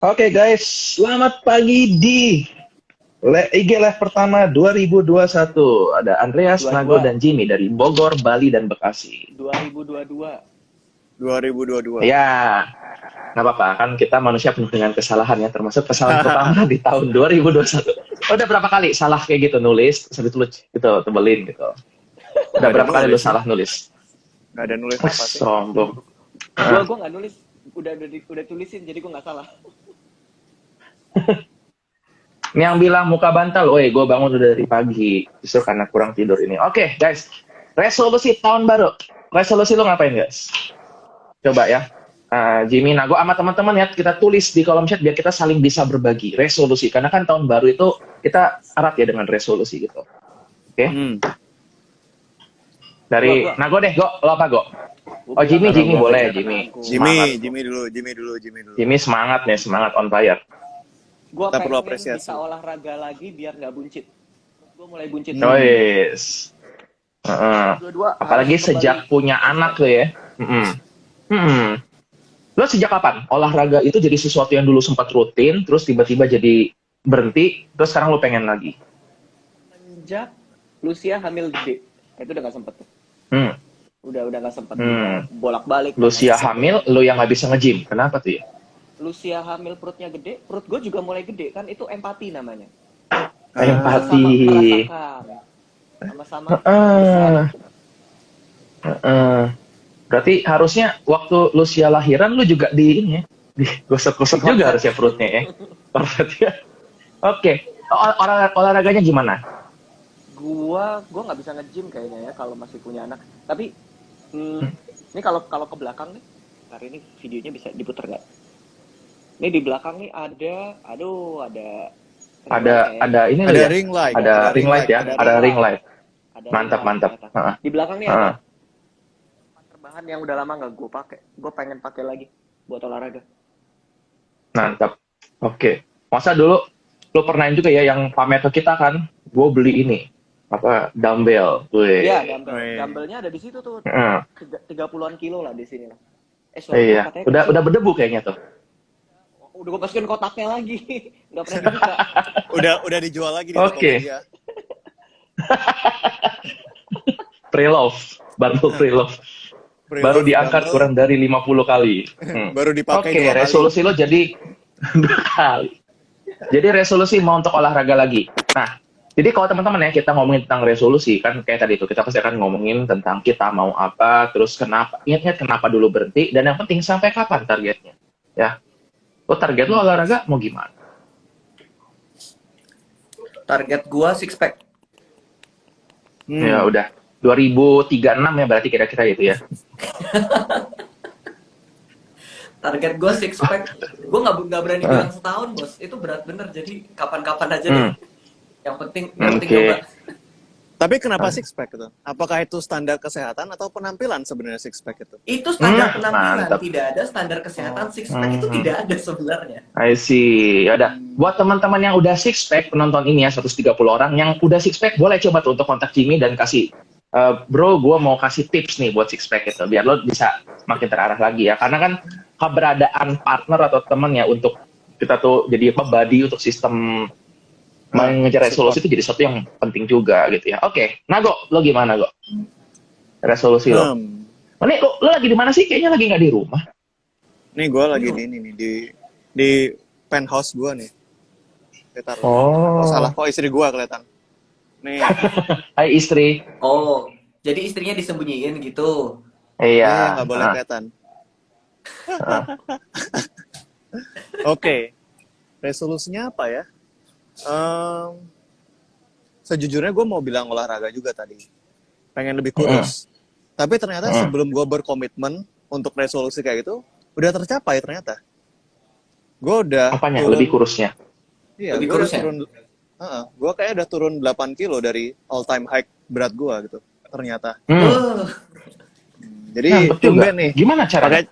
Oke guys, selamat pagi di IG Live pertama 2021. Ada Andreas, Nago, 22, dan Jimmy dari Bogor, Bali, dan Bekasi. 2022. 2022. Ya, nggak apa-apa, kan kita manusia penuh dengan kesalahan ya, termasuk kesalahan pertama di tahun 2021. Udah berapa kali salah kayak gitu nulis, terus habis itu lu gitu, tebelin gitu. Udah Nggak ada berapa kali lu nulis sih. salah nulis? Nggak ada nulis Wih, apa sih. sombong. Gua nggak nulis, udah tulisin jadi gua nggak salah. Ini yang bilang muka bantal, woi gue bangun udah dari pagi, justru karena kurang tidur ini. Oke guys, resolusi tahun baru. Resolusi lo ngapain guys? Coba ya, Jimmy, Nago, sama teman-teman ya, kita tulis di kolom chat biar kita saling bisa berbagi resolusi. Karena kan tahun baru itu kita erat ya dengan resolusi gitu. Oke, dari Gua. Nago deh, lo apa Go? Gua Oh bilang Jimmy gua boleh, aja Jimmy. temanku. Semangat. Jimmy dulu. Jimmy semangat nih, semangat on fire. Gua Kita perlu pengen apresiasi. bisa olahraga lagi biar nggak buncit. Gua mulai buncit. Choice. Dua-dua Apalagi harus sejak kembali. punya anak tuh ya. Lo sejak kapan olahraga itu jadi sesuatu yang dulu sempat rutin, terus tiba-tiba jadi berhenti, terus sekarang lo pengen lagi? Sejak Lucia hamil gede. Itu udah nggak sempet tuh. Hmm. Udah nggak sempet. Hmm. Bolak-balik. Lucia hamil, lo yang nggak bisa nge-gym. Kenapa tuh ya? Lucia hamil perutnya gede, perut gue juga mulai gede kan, itu empati namanya. Empati. Sama-sama Heeh. Berarti harusnya waktu Lucia lahiran lo juga di ini ya, digosok-gosok juga harusnya perutnya ya. Berarti ya. Oke. Olahraganya gimana? Gua nggak bisa nge-gym kayaknya ya kalau masih punya anak. Tapi ini kalau ke belakang nih, hari ini videonya bisa diputar nggak? Ini di belakang nih ada ini Ada ya? ring light. Ada ring light ya? Ada ring light. Ada Mantap. ring light ternyata. Heeh. Di belakang nih ada terbahan yang udah lama nggak gue pakai. Gue pengen pakai lagi buat olahraga. Mantap. Oke. Masa dulu lo pernah juga ya yang pamer ke kita kan? Gue beli ini apa dumbbell. Iya, Wih. dumbbellnya ada di situ tuh. Heeh. 30-an kilo lah di sini lah. Iya. Katanya Udah berdebu kayaknya tuh. udah gue masukin kotaknya lagi. Nggak pernah dibuka. Udah dijual lagi di Oke. Tokopedia. Pre-love. Baru pre-love. Baru diangkat kurang dari 50 kali. Baru dipakai Oke, 2 kali. resolusi lo jadi 2 kali. Jadi resolusi mau untuk olahraga lagi. Nah, jadi kalau teman-teman ya kita ngomongin tentang resolusi, kan kayak tadi itu kita pasti akan ngomongin tentang kita mau apa, terus kenapa, ingat kenapa dulu berhenti, dan yang penting sampai kapan targetnya. Ya, lo target lo olahraga mau gimana? Target gua six pack. Ya udah, 2036 ya berarti kira-kira itu ya. Target gue six pack. Gue nggak berani bilang setahun bos. Itu berat bener. Jadi kapan-kapan aja deh. Yang penting coba. Tapi kenapa six pack itu? Apakah itu standar kesehatan atau penampilan sebenarnya six pack itu? Itu standar penampilan. Mantap. Tidak ada standar kesehatan six pack itu tidak ada sebenarnya. I see. Ya udah. Buat teman-teman yang udah six pack penonton ini ya 130 orang yang udah six pack boleh coba tuh untuk kontak Jimmy dan kasih bro, gue mau kasih tips nih buat six pack itu biar lo bisa makin terarah lagi ya. Karena kan keberadaan partner atau teman ya untuk kita tuh jadi buddy untuk sistem mengejar resolusi itu jadi sesuatu yang penting juga gitu ya. Oke, Nago, lo gimana Go? Resolusi lo? Ini lo lagi di mana sih? Kayaknya lagi nggak di rumah. Nih gue lagi di ini nih di penthouse gue nih. Oh, salah kok istri gue kelihatan. Nih. Hai istri. Oh, jadi istrinya disembunyiin gitu. Iya. Nggak boleh kelihatan. Oke. Resolusinya apa ya? Sejujurnya gue mau bilang olahraga juga tadi. Pengen lebih kurus. Tapi ternyata sebelum gue berkomitmen untuk resolusi kayak gitu, udah tercapai ternyata. Gue udah Apanya turun, lebih kurusnya? Iya, Lebih gue udah kurus ya? turun. Gue kayaknya udah turun 8 kilo dari all time high berat gue gitu. Ternyata. Jadi tumben nih. Gimana caranya?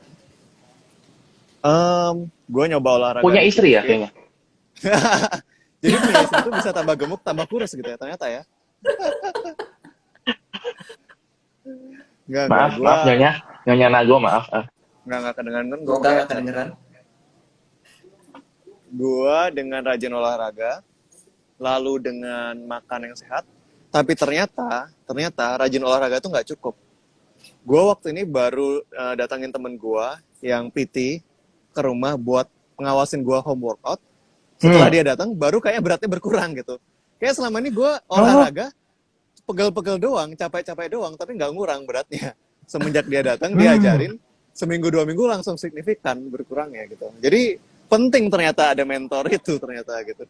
Gue nyoba olahraga. Punya istri ya kayaknya. Jadi punya istri itu bisa tambah gemuk, tambah kurus gitu ya ternyata ya. Maaf Nyonya Nago, maaf. Nggak kedengeran kan? Gue nggak kedengeran. Gua dengan rajin olahraga, lalu dengan makan yang sehat, tapi ternyata rajin olahraga itu nggak cukup. Gue waktu ini baru datangin temen gue yang PT ke rumah buat pengawasin gue home workout. Setelah dia datang, baru kayaknya beratnya berkurang gitu. Kayak selama ini gue olahraga, pegel-pegel doang, capek-capek doang, tapi nggak ngurang beratnya. Semenjak dia datang, dia ajarin, seminggu 2 minggu langsung signifikan berkurangnya gitu. Jadi penting ternyata ada mentor itu ternyata gitu.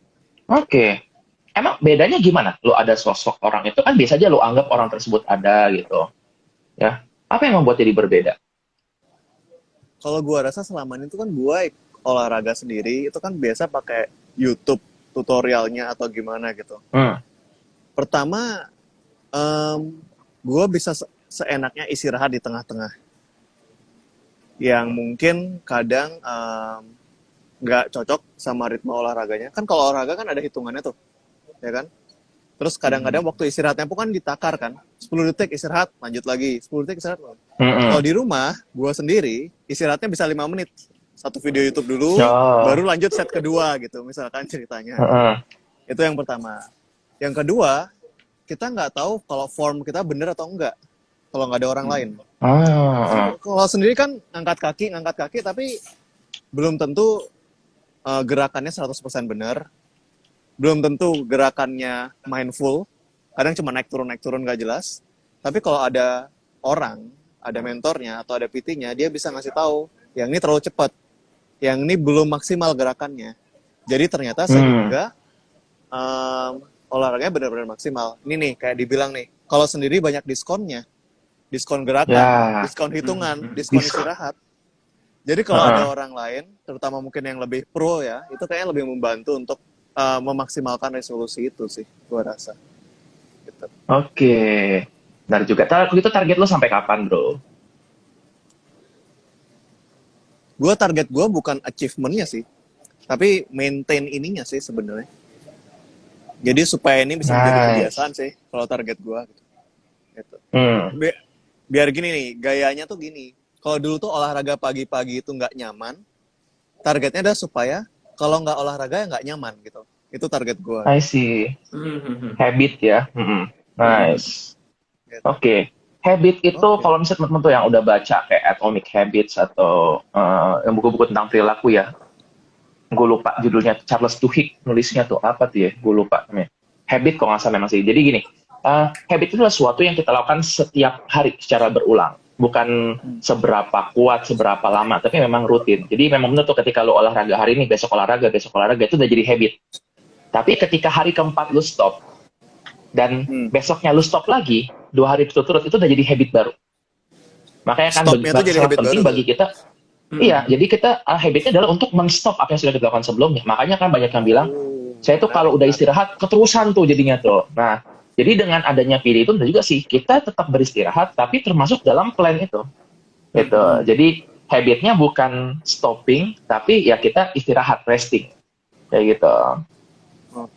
Oke. Emang bedanya gimana? Lo ada sosok orang itu kan biasa aja lo anggap orang tersebut ada gitu. Ya. Apa yang membuat jadi berbeda? Kalau gue rasa selama ini tuh kan gue olahraga sendiri, itu kan biasa pakai YouTube tutorialnya atau gimana gitu. Pertama, gue bisa seenaknya istirahat di tengah-tengah. Yang mungkin kadang nggak cocok sama ritme olahraganya. Kan kalau olahraga kan ada hitungannya tuh, ya kan? Terus kadang-kadang waktu istirahatnya pun kan ditakar kan. 10 detik istirahat, lanjut lagi. 10 detik istirahat. Kalau di rumah, gue sendiri, istirahatnya bisa 5 menit. Satu video YouTube dulu, baru lanjut set kedua gitu, misalkan ceritanya. Itu yang pertama. Yang kedua, kita nggak tahu kalau form kita bener atau enggak. Kalau nggak ada orang lain. Kalau sendiri kan ngangkat kaki, tapi belum tentu gerakannya 100% bener. Belum tentu gerakannya mindful, kadang cuma naik turun nggak jelas. Tapi kalau ada orang, ada mentornya atau ada PT-nya, dia bisa ngasih tahu yang ini terlalu cepat, yang ini belum maksimal gerakannya. Jadi ternyata sehingga olahraganya benar-benar maksimal. Ini nih kayak dibilang nih, kalau sendiri banyak diskonnya, diskon gerakan, diskon hitungan, diskon istirahat. Jadi kalau ada orang lain, terutama mungkin yang lebih pro ya, itu kayaknya lebih membantu untuk memaksimalkan resolusi itu sih, gue rasa. Gitu. Oke. Benar juga. Itu target lo sampai kapan, bro? Target gue bukan achievement-nya sih, tapi maintain ininya sih sebenarnya. Jadi supaya ini bisa menjadi kebiasaan sih, kalau target gue. Gitu. Biar gini nih, gayanya tuh gini. Kalau dulu tuh olahraga pagi-pagi itu nggak nyaman, targetnya adalah supaya kalau nggak olahraga ya nggak nyaman gitu. Itu target gue. I see. Habit ya. Nice. Oke. Habit itu kalau misalnya teman-teman tuh yang udah baca kayak Atomic Habits atau yang buku-buku tentang perilaku ya. Gue lupa judulnya, Charles Duhigg nulisnya tuh apa tuh ya? Gue lupa namanya. Habit kok nggak salah memang sih. Jadi gini, habit itu adalah sesuatu yang kita lakukan setiap hari secara berulang. Bukan seberapa kuat, seberapa lama, tapi memang rutin. Jadi memang benar tuh ketika lo olahraga hari ini, besok olahraga, itu udah jadi habit. Tapi ketika hari keempat lo stop, dan besoknya lo stop lagi, 2 hari berturut-turut, itu udah jadi habit baru. Makanya kan sangat penting bagi kita, iya, jadi kita habitnya adalah untuk men-stop apa yang sudah kita lakukan sebelumnya. Makanya kan banyak yang bilang, saya tuh kalau udah istirahat, keterusan tuh jadinya tuh. Nah, jadi dengan adanya PD itu juga sih, kita tetap beristirahat, tapi termasuk dalam plan itu. Gitu. Jadi habitnya bukan stopping, tapi ya kita istirahat, resting. Kayak gitu.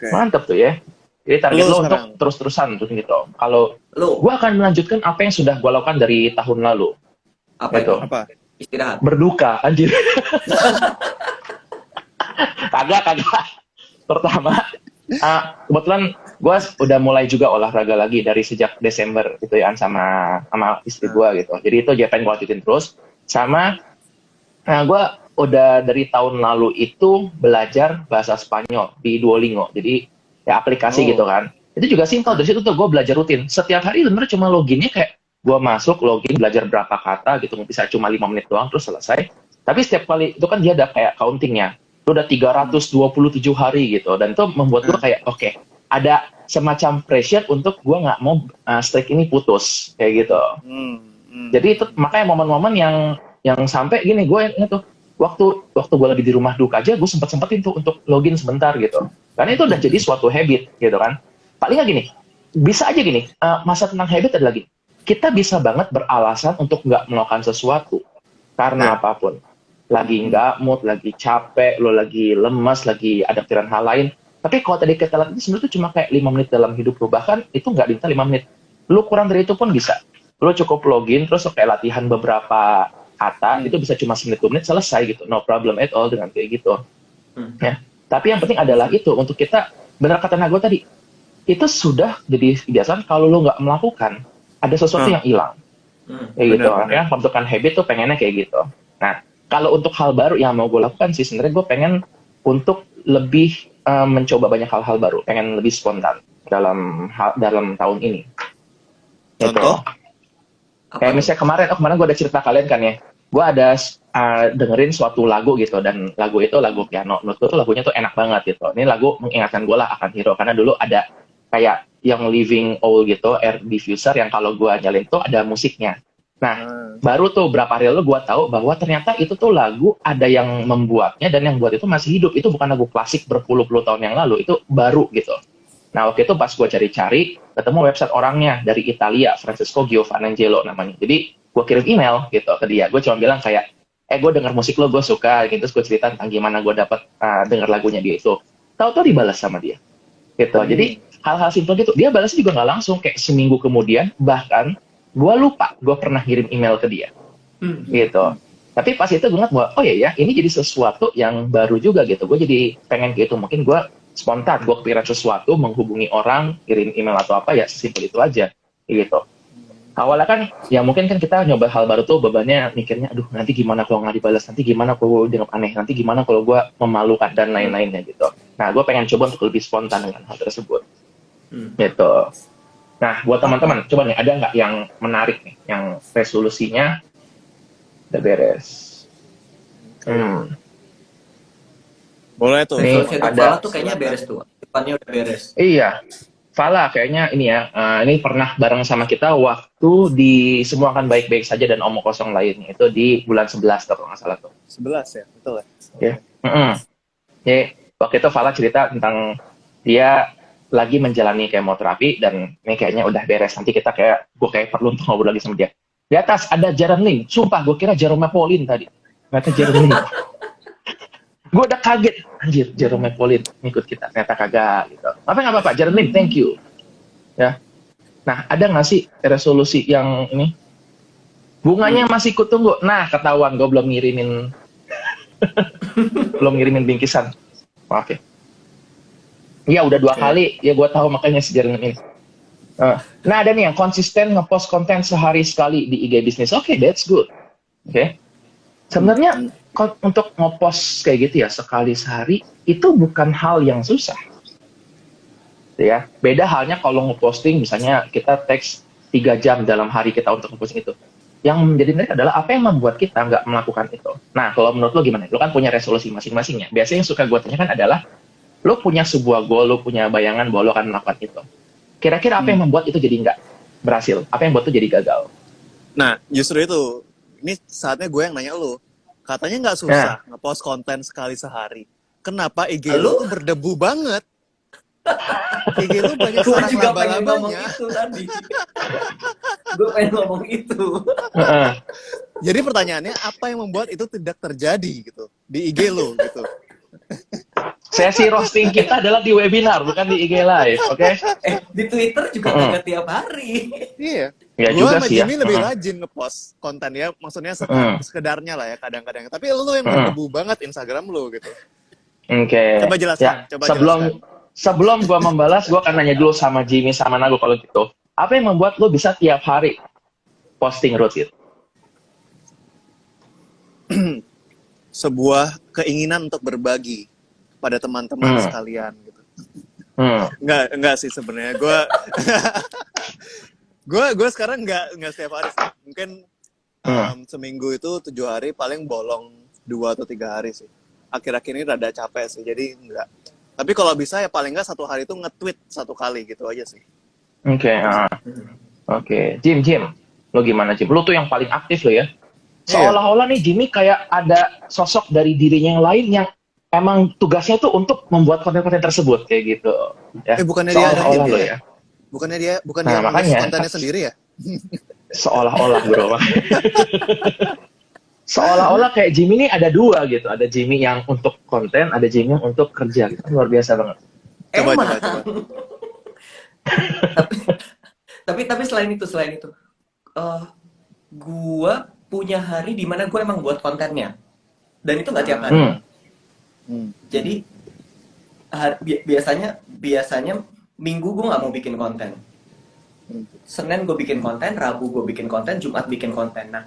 Mantap tuh ya. Jadi target lo untuk terus-terusan tuh gitu. Kalau gue akan melanjutkan apa yang sudah gue lakukan dari tahun lalu. Apa gitu. itu? Apa? Istirahat. Berduka, anjir. Kagak. Pertama, kebetulan gue udah mulai juga olahraga lagi dari sejak Desember gitu ya sama istri gue gitu. Jadi itu pengen gue lanjutin terus. Sama gue udah dari tahun lalu itu belajar bahasa Spanyol di Duolingo. Jadi ya aplikasi gitu kan. Itu juga simpel, dari situ tuh gue belajar rutin. Setiap hari sebenarnya cuma loginnya kayak gue masuk, login, belajar berapa kata gitu. Bisa cuma 5 menit doang terus selesai. Tapi setiap kali itu kan dia ada kayak countingnya. Itu udah 327 hari gitu. Dan itu membuat gue kayak oke, ada semacam pressure untuk gue nggak mau streak ini putus kayak gitu. Jadi itu makanya momen-momen yang sampai gini gue tuh waktu gue lagi di rumah duka aja gue sempetin tuh untuk login sebentar gitu. Karena itu udah jadi suatu habit gitu kan. Paling nggak gini, bisa aja gini. Masa tentang habit adalah gini. Kita bisa banget beralasan untuk nggak melakukan sesuatu karena apapun. Lagi nggak mood, lagi capek, lo lagi lemas, lagi ada pikiran hal lain. Tapi kalau tadi kita lihat itu sebenarnya itu cuma kayak 5 menit dalam hidup lo. Bahkan itu nggak diminta 5 menit. Lo kurang dari itu pun bisa. Lo cukup login, terus kayak latihan beberapa kata, itu bisa cuma 1 menit, 2 menit, selesai gitu. No problem at all dengan kayak gitu. Ya. Tapi yang penting adalah itu untuk kita, benar kata Nago tadi, itu sudah jadi kebiasaan. Kalau lu nggak melakukan, ada sesuatu yang hilang. Kayak gitu. Ya, pembentukan habit tuh pengennya kayak gitu. Nah, kalau untuk hal baru yang mau gue lakukan sih, sebenarnya gue pengen untuk lebih mencoba banyak hal-hal baru, pengen lebih spontan dalam tahun ini. Contoh? Kayak misalnya kemarin gue ada cerita kalian kan ya, gue ada dengerin suatu lagu gitu, dan lagu itu lagu piano. Menurut gue tuh lagunya tuh enak banget gitu. Ini lagu mengingatkan gue lah akan Hero, karena dulu ada kayak yang Living Owl gitu, air diffuser yang kalau gue nyalain tuh ada musiknya. Nah, baru tuh berapa hari lalu gue tahu bahwa ternyata itu tuh lagu ada yang membuatnya, dan yang buat itu masih hidup. Itu bukan lagu klasik berpuluh-puluh tahun yang lalu, itu baru gitu. Nah, waktu itu pas gue cari-cari, ketemu website orangnya dari Italia, Francesco Giovanangelo namanya. Jadi, gue kirim email gitu ke dia. Gue cuma bilang kayak, gue denger musik lo, gue suka. Gitu. Terus gue cerita tentang gimana gue dapet denger lagunya dia itu. Tahu-tahu dibalas sama dia. Gitu. Jadi, hal-hal simpel gitu. Dia balasnya juga nggak langsung, kayak seminggu kemudian. Bahkan, gue lupa gue pernah kirim email ke dia. Gitu. Tapi pas itu gue ngeliat bahwa, oh ya, ini jadi sesuatu yang baru juga gitu. Gue jadi pengen gitu. Mungkin gue spontan, gue kepikiran sesuatu, menghubungi orang, kirim email atau apa, ya sesimpel itu aja, gitu. Awalnya kan, ya mungkin kan kita nyoba hal baru tuh, bebannya mikirnya, aduh nanti gimana kalau nggak dibalas, nanti gimana kalau dianggap aneh, nanti gimana kalau gue memalukan, dan lain-lainnya gitu. Nah, gue pengen coba untuk lebih spontan dengan hal tersebut, gitu. Nah, buat teman-teman, coba nih, ada nggak yang menarik nih, yang resolusinya udah beres? Boleh tuh. Resolusi untuk Fala tuh kayaknya beres tuh. Depannya udah beres. Iya. Fala kayaknya ini ya, ini pernah bareng sama kita waktu di Semua Akan Baik-Baik Saja dan Omong Kosong lainnya. Itu di bulan 11 kalau nggak salah tuh. 11 ya, betul ya? Oke. Ya, waktu itu Fala cerita tentang dia lagi menjalani kemoterapi, dan ini kayaknya udah beres. Nanti kita gue kayak perlu untuk ngobrol lagi sama dia. Di atas ada Jaron Lim. Sumpah, gue kira Jerome Pauline tadi. Ternyata Jaron Lim. Gue udah kaget, anjir, Jerome Pauline ngikut kita, ternyata kagak gitu. Tapi nggak apa-apa, Jerome Lim, thank you. Ya. Nah, ada nggak sih resolusi yang ini? Bunganya masih kutunggu. Nah, ketahuan gue belum ngirimin bingkisan. Oke. Iya, udah 2 kali. Ya, gue tahu makanya si Jerome ini. Nah, ada nih yang konsisten ngepost konten sehari sekali di IG bisnis. Oke, that's good. Oke. Sebenarnya untuk ngepost kayak gitu ya sekali sehari itu bukan hal yang susah, ya. Beda halnya kalau ngeposting misalnya kita teks 3 jam dalam hari kita untuk ngeposting itu. Yang menjadi menarik adalah apa yang membuat kita nggak melakukan itu. Nah, kalau menurut lo gimana? Lo kan punya resolusi masing-masingnya. Biasanya yang suka gue tanyakan adalah lo punya sebuah goal, lo punya bayangan bahwa lo akan melakukan itu. Kira-kira apa yang membuat itu jadi nggak berhasil? Apa yang membuat itu jadi gagal? Nah, justru itu. Ini saatnya gue yang nanya lo. Katanya nggak susah ngepost konten sekali sehari. Kenapa IG lu tuh berdebu banget? IG lu banyak sarang laba-labanya. Gue pengen ngomong itu. Jadi pertanyaannya, apa yang membuat itu tidak terjadi gitu di IG lu gitu? Sesi roasting kita adalah di webinar, bukan di IG live, oke? Di Twitter juga nggak tiap hari. Iya. Ya, gue juga sama sih Jimmy ya. lebih rajin ngepost konten ya, maksudnya sekedarnya lah ya kadang-kadang. Tapi lu yang berdebu banget Instagram lu gitu. Oke. Coba jelaskan. Ya, sebelum gua membalas, gua akan nanya dulu sama Jimmy sama Nago kalau gitu. Apa yang membuat lu bisa tiap hari posting rutin? Sebuah keinginan untuk berbagi pada teman-teman sekalian gitu. Enggak sih sebenarnya. Gue sekarang nggak setiap hari sih. Mungkin seminggu itu 7 hari, paling bolong 2 atau 3 hari sih. Akhir-akhir ini rada capek sih, jadi enggak. Tapi kalau bisa ya paling nggak 1 hari itu nge-tweet 1 kali gitu aja sih. Oke. Jim, lo gimana Jim? Lo tuh yang paling aktif lo ya. Seolah-olah nih Jimmy kayak ada sosok dari dirinya yang lain yang emang tugasnya tuh untuk membuat konten-konten tersebut kayak gitu. Ya. Bukannya dia ada lo ya. Bukan dia makanya kontennya sendiri ya? Seolah-olah bro. Seolah-olah kayak Jimmy ini ada 2 gitu. Ada Jimmy yang untuk konten, ada Jimmy yang untuk kerja gitu. Luar biasa banget. Coba. Tapi selain itu, gua punya hari di mana gue emang buat kontennya, dan itu nggak tiap hari. Jadi biasanya Minggu gue nggak mau bikin konten, Senin gue bikin konten, Rabu gue bikin konten, Jumat bikin konten. Nah,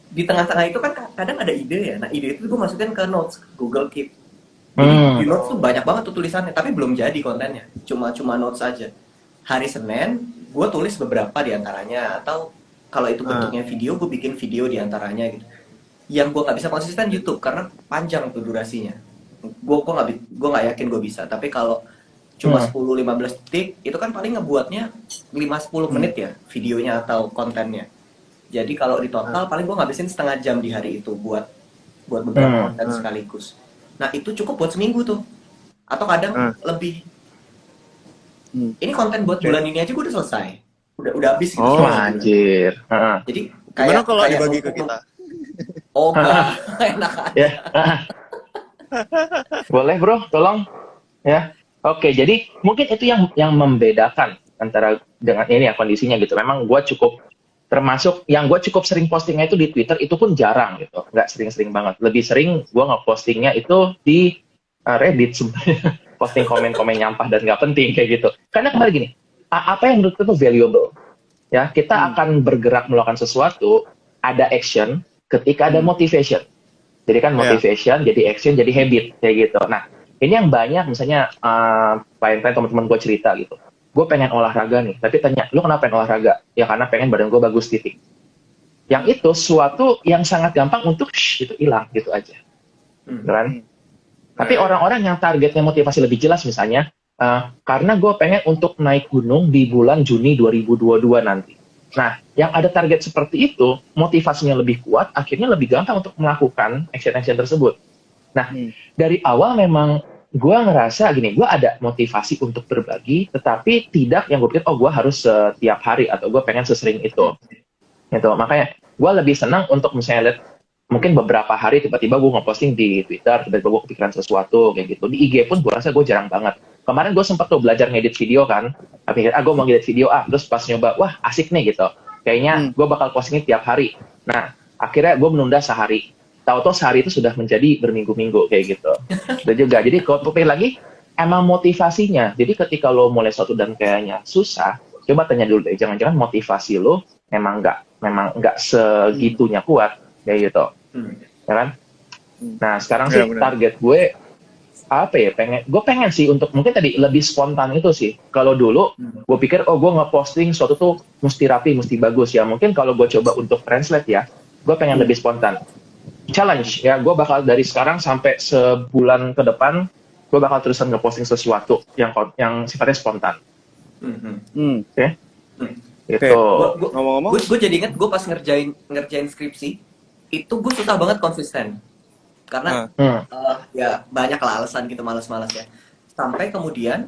di tengah-tengah itu kan kadang ada ide ya. Nah, ide itu gue masukin ke notes Google Keep. Jadi di notes tuh banyak banget tuh tulisannya, tapi belum jadi kontennya. Cuma notes aja. Hari Senin gue tulis beberapa di antaranya, atau kalau itu bentuknya video, gue bikin video di antaranya gitu. Yang gue nggak bisa konsisten YouTube karena panjang tuh durasinya. Gue nggak yakin gue bisa. Tapi kalau cuma 10-15 detik, itu kan paling ngebuatnya 5-10 menit ya videonya atau kontennya. Jadi kalau di total paling gue ngabisin setengah jam di hari itu buat beberapa konten sekaligus. Nah itu cukup buat seminggu tuh, atau kadang lebih. Ini konten buat bulan ini aja gue udah selesai, udah habis gitu. Oh anjir. Jadi Gimana kalau kayak dibagi ke kita? Oh enggak, enak aja. Ya. Boleh bro, tolong. Ya. Oke, jadi mungkin itu yang membedakan antara dengan ini ya kondisinya gitu. Memang gue cukup termasuk yang gue cukup sering postingnya itu di Twitter, itu pun jarang gitu, nggak sering-sering banget. Lebih sering gue nge-postingnya itu di Reddit sebenarnya, posting komen-komen nyampah dan nggak penting kayak gitu. Karena kembali gini, apa yang menurut itu valuable? Ya, kita akan bergerak melakukan sesuatu, ada action, ketika ada motivation. Jadi kan motivation, jadi action, jadi habit kayak gitu. Nah, ini yang banyak misalnya klien-klien teman-teman gue cerita gitu. Gue pengen olahraga nih, tapi tanya, lu kenapa pengen olahraga? Ya karena pengen badan gue bagus, titik. Yang itu suatu yang sangat gampang untuk itu hilang gitu aja. Kan? Tapi orang-orang yang targetnya motivasi lebih jelas misalnya, karena gue pengen untuk naik gunung di bulan Juni 2022 nanti. Nah, yang ada target seperti itu, motivasinya lebih kuat, akhirnya lebih gampang untuk melakukan action-action tersebut. Nah, dari awal memang gue ngerasa gini, gue ada motivasi untuk berbagi, tetapi tidak yang gue pikir, oh gue harus setiap hari, atau gue pengen sesering itu. Gitu. Makanya gue lebih senang untuk misalnya lihat, mungkin beberapa hari tiba-tiba gue nge-posting di Twitter, tiba-tiba gue kepikiran sesuatu, kayak gitu. Di IG pun gue rasa gue jarang banget. Kemarin gue sempat tuh belajar ngedit video kan, tapi gue mau ngedit video, terus pas nyoba, wah asik nih gitu. Kayaknya gue bakal postingnya tiap hari. Nah, akhirnya gue menunda sehari. Tahu-tahu sehari itu sudah menjadi berminggu-minggu kayak gitu. Dan juga, jadi kalau pikir lagi, emang motivasinya. Jadi ketika lo mulai sesuatu dan kayaknya susah, coba tanya dulu deh, jangan-jangan motivasi lo memang nggak segitunya kuat, kayak gitu. Ya kan? Nah, sekarang sih target gue, apa ya, gue pengen sih untuk, mungkin tadi lebih spontan itu sih. Kalau dulu, gue pikir, oh gue nge-posting sesuatu tuh mesti rapi, mesti bagus ya. Mungkin kalau gue coba untuk translate ya, gue pengen lebih spontan. Challenge ya, gue bakal dari sekarang sampai sebulan ke depan gue bakal terusan ngeposting sesuatu yang sifatnya spontan. Oke. Itu ngomong-ngomong, gue jadi inget gue pas ngerjain skripsi itu gue susah banget konsisten karena ya banyak lah alasan gitu, malas-malas ya. Sampai kemudian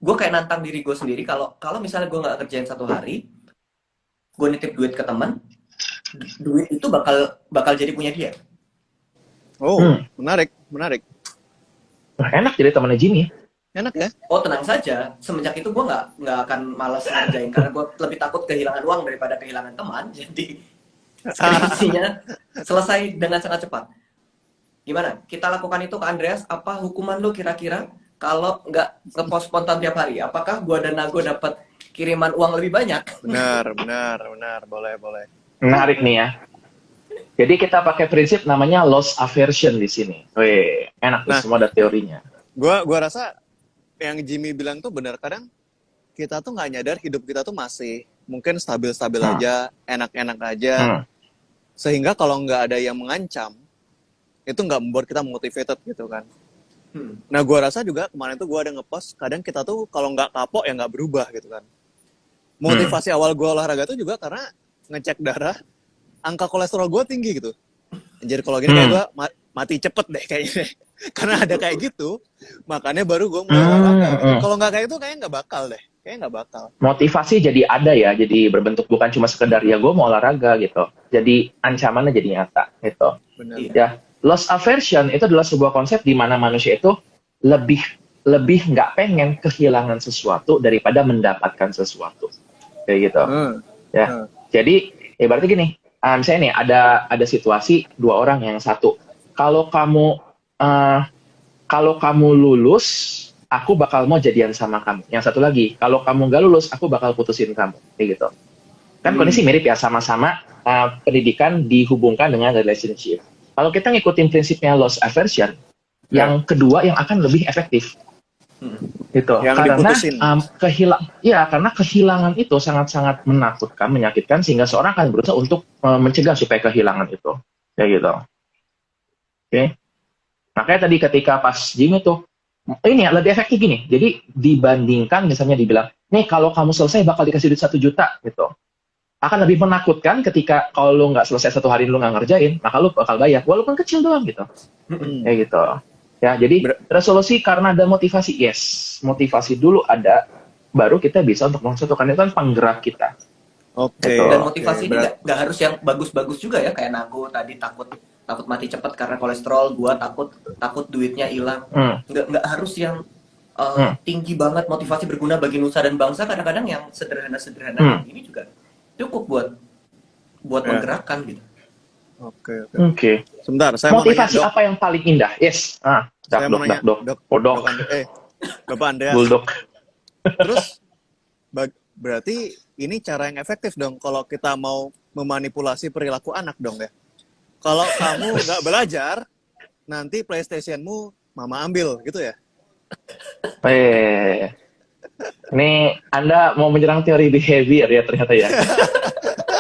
gue kayak nantang diri gue sendiri, kalau misalnya gue nggak kerjain satu hari, gue nitip duit ke teman, duit itu bakal jadi punya dia. Oh, menarik. Enak jadi temannya Jimmy. Enak ya? Oh, tenang saja. Semenjak itu gue nggak akan malas ngerjain karena gue lebih takut kehilangan uang daripada kehilangan teman. Jadi skripsinya selesai dengan sangat cepat. Gimana? Kita lakukan itu ke Andreas. Apa hukuman lo kira-kira kalau nggak ngepost spontan tiap hari? Apakah gue dan Nago dapat kiriman uang lebih banyak? Benar. Boleh. Menarik nih ya. Jadi kita pakai prinsip namanya loss aversion di sini. Wih, enak tuh, semua ada teorinya. Gua rasa yang Jimmy bilang tuh benar. Kadang kita tuh nggak nyadar hidup kita tuh masih mungkin stabil-stabil aja, enak-enak aja. Sehingga kalau nggak ada yang mengancam, itu nggak membuat kita motivated gitu kan. Nah, gua rasa juga kemarin tuh gua ada ngepost, kadang kita tuh kalau nggak kapok ya nggak berubah gitu kan. Motivasi awal gua olahraga tuh juga karena ngecek darah, angka kolesterol gue tinggi gitu. Jadi kalau gini kayak gue mati cepet deh kayaknya. Karena ada kayak gitu, makanya baru gue mulai olahraga. Kalau nggak kayak itu kayaknya nggak bakal deh. Kayaknya nggak bakal. Motivasi jadi ada ya, jadi berbentuk bukan cuma sekedar ya gue mau olahraga gitu. Jadi ancamannya jadi nyata gitu. Benar. Ya, loss aversion itu adalah sebuah konsep di mana manusia itu lebih nggak pengen kehilangan sesuatu daripada mendapatkan sesuatu. Kayak gitu. Ya. Jadi, berarti gini, misalnya nih ada situasi dua orang, yang satu kalau kamu uh, kalau kamu lulus, aku bakal mau jadian sama kamu. Yang satu lagi, kalau kamu nggak lulus, aku bakal putusin kamu. Kayak gitu. Kan kondisi mirip ya, sama-sama pendidikan dihubungkan dengan relationship. Kalau kita ngikutin prinsipnya loss aversion, yang kedua yang akan lebih efektif. Gitu. Yang Karena diputusin. karena kehilangan itu sangat-sangat menakutkan, menyakitkan, sehingga seorang akan berusaha untuk mencegah supaya kehilangan itu. Kayak gitu. Oke. Makanya tadi ketika pas Jim itu, ini ya lebih efektif gini. Jadi dibandingkan misalnya dibilang, nih kalau kamu selesai bakal dikasih duit 1 juta gitu. Akan lebih menakutkan ketika kalau lu nggak selesai 1 hari lu nggak ngerjain, maka lu bakal bayar. Walaupun kecil doang gitu. Kayak gitu. Ya, jadi resolusi karena ada motivasi. Yes, motivasi dulu ada, baru kita bisa untuk melaksanakan itu kan penggerak kita. Oke. Gitu. Dan motivasi ini nggak harus yang bagus-bagus juga ya, kayak Nago tadi takut mati cepat karena kolesterol, gua takut duitnya hilang. Nggak harus yang tinggi banget motivasi berguna bagi nusa dan bangsa. Kadang-kadang yang sederhana ini juga cukup buat menggerakkan gitu. Oke. Sebentar, saya motivasi mau nanya, apa yang paling indah? Yes. Saya mau nanya, Podok. Bapak Andreas. Bulldog. Terus berarti ini cara yang efektif dong kalau kita mau memanipulasi perilaku anak dong ya. Kalau kamu nggak belajar, nanti PlayStation-mu mama ambil gitu ya. Ini Anda mau menyerang teori behavior ya ternyata ya.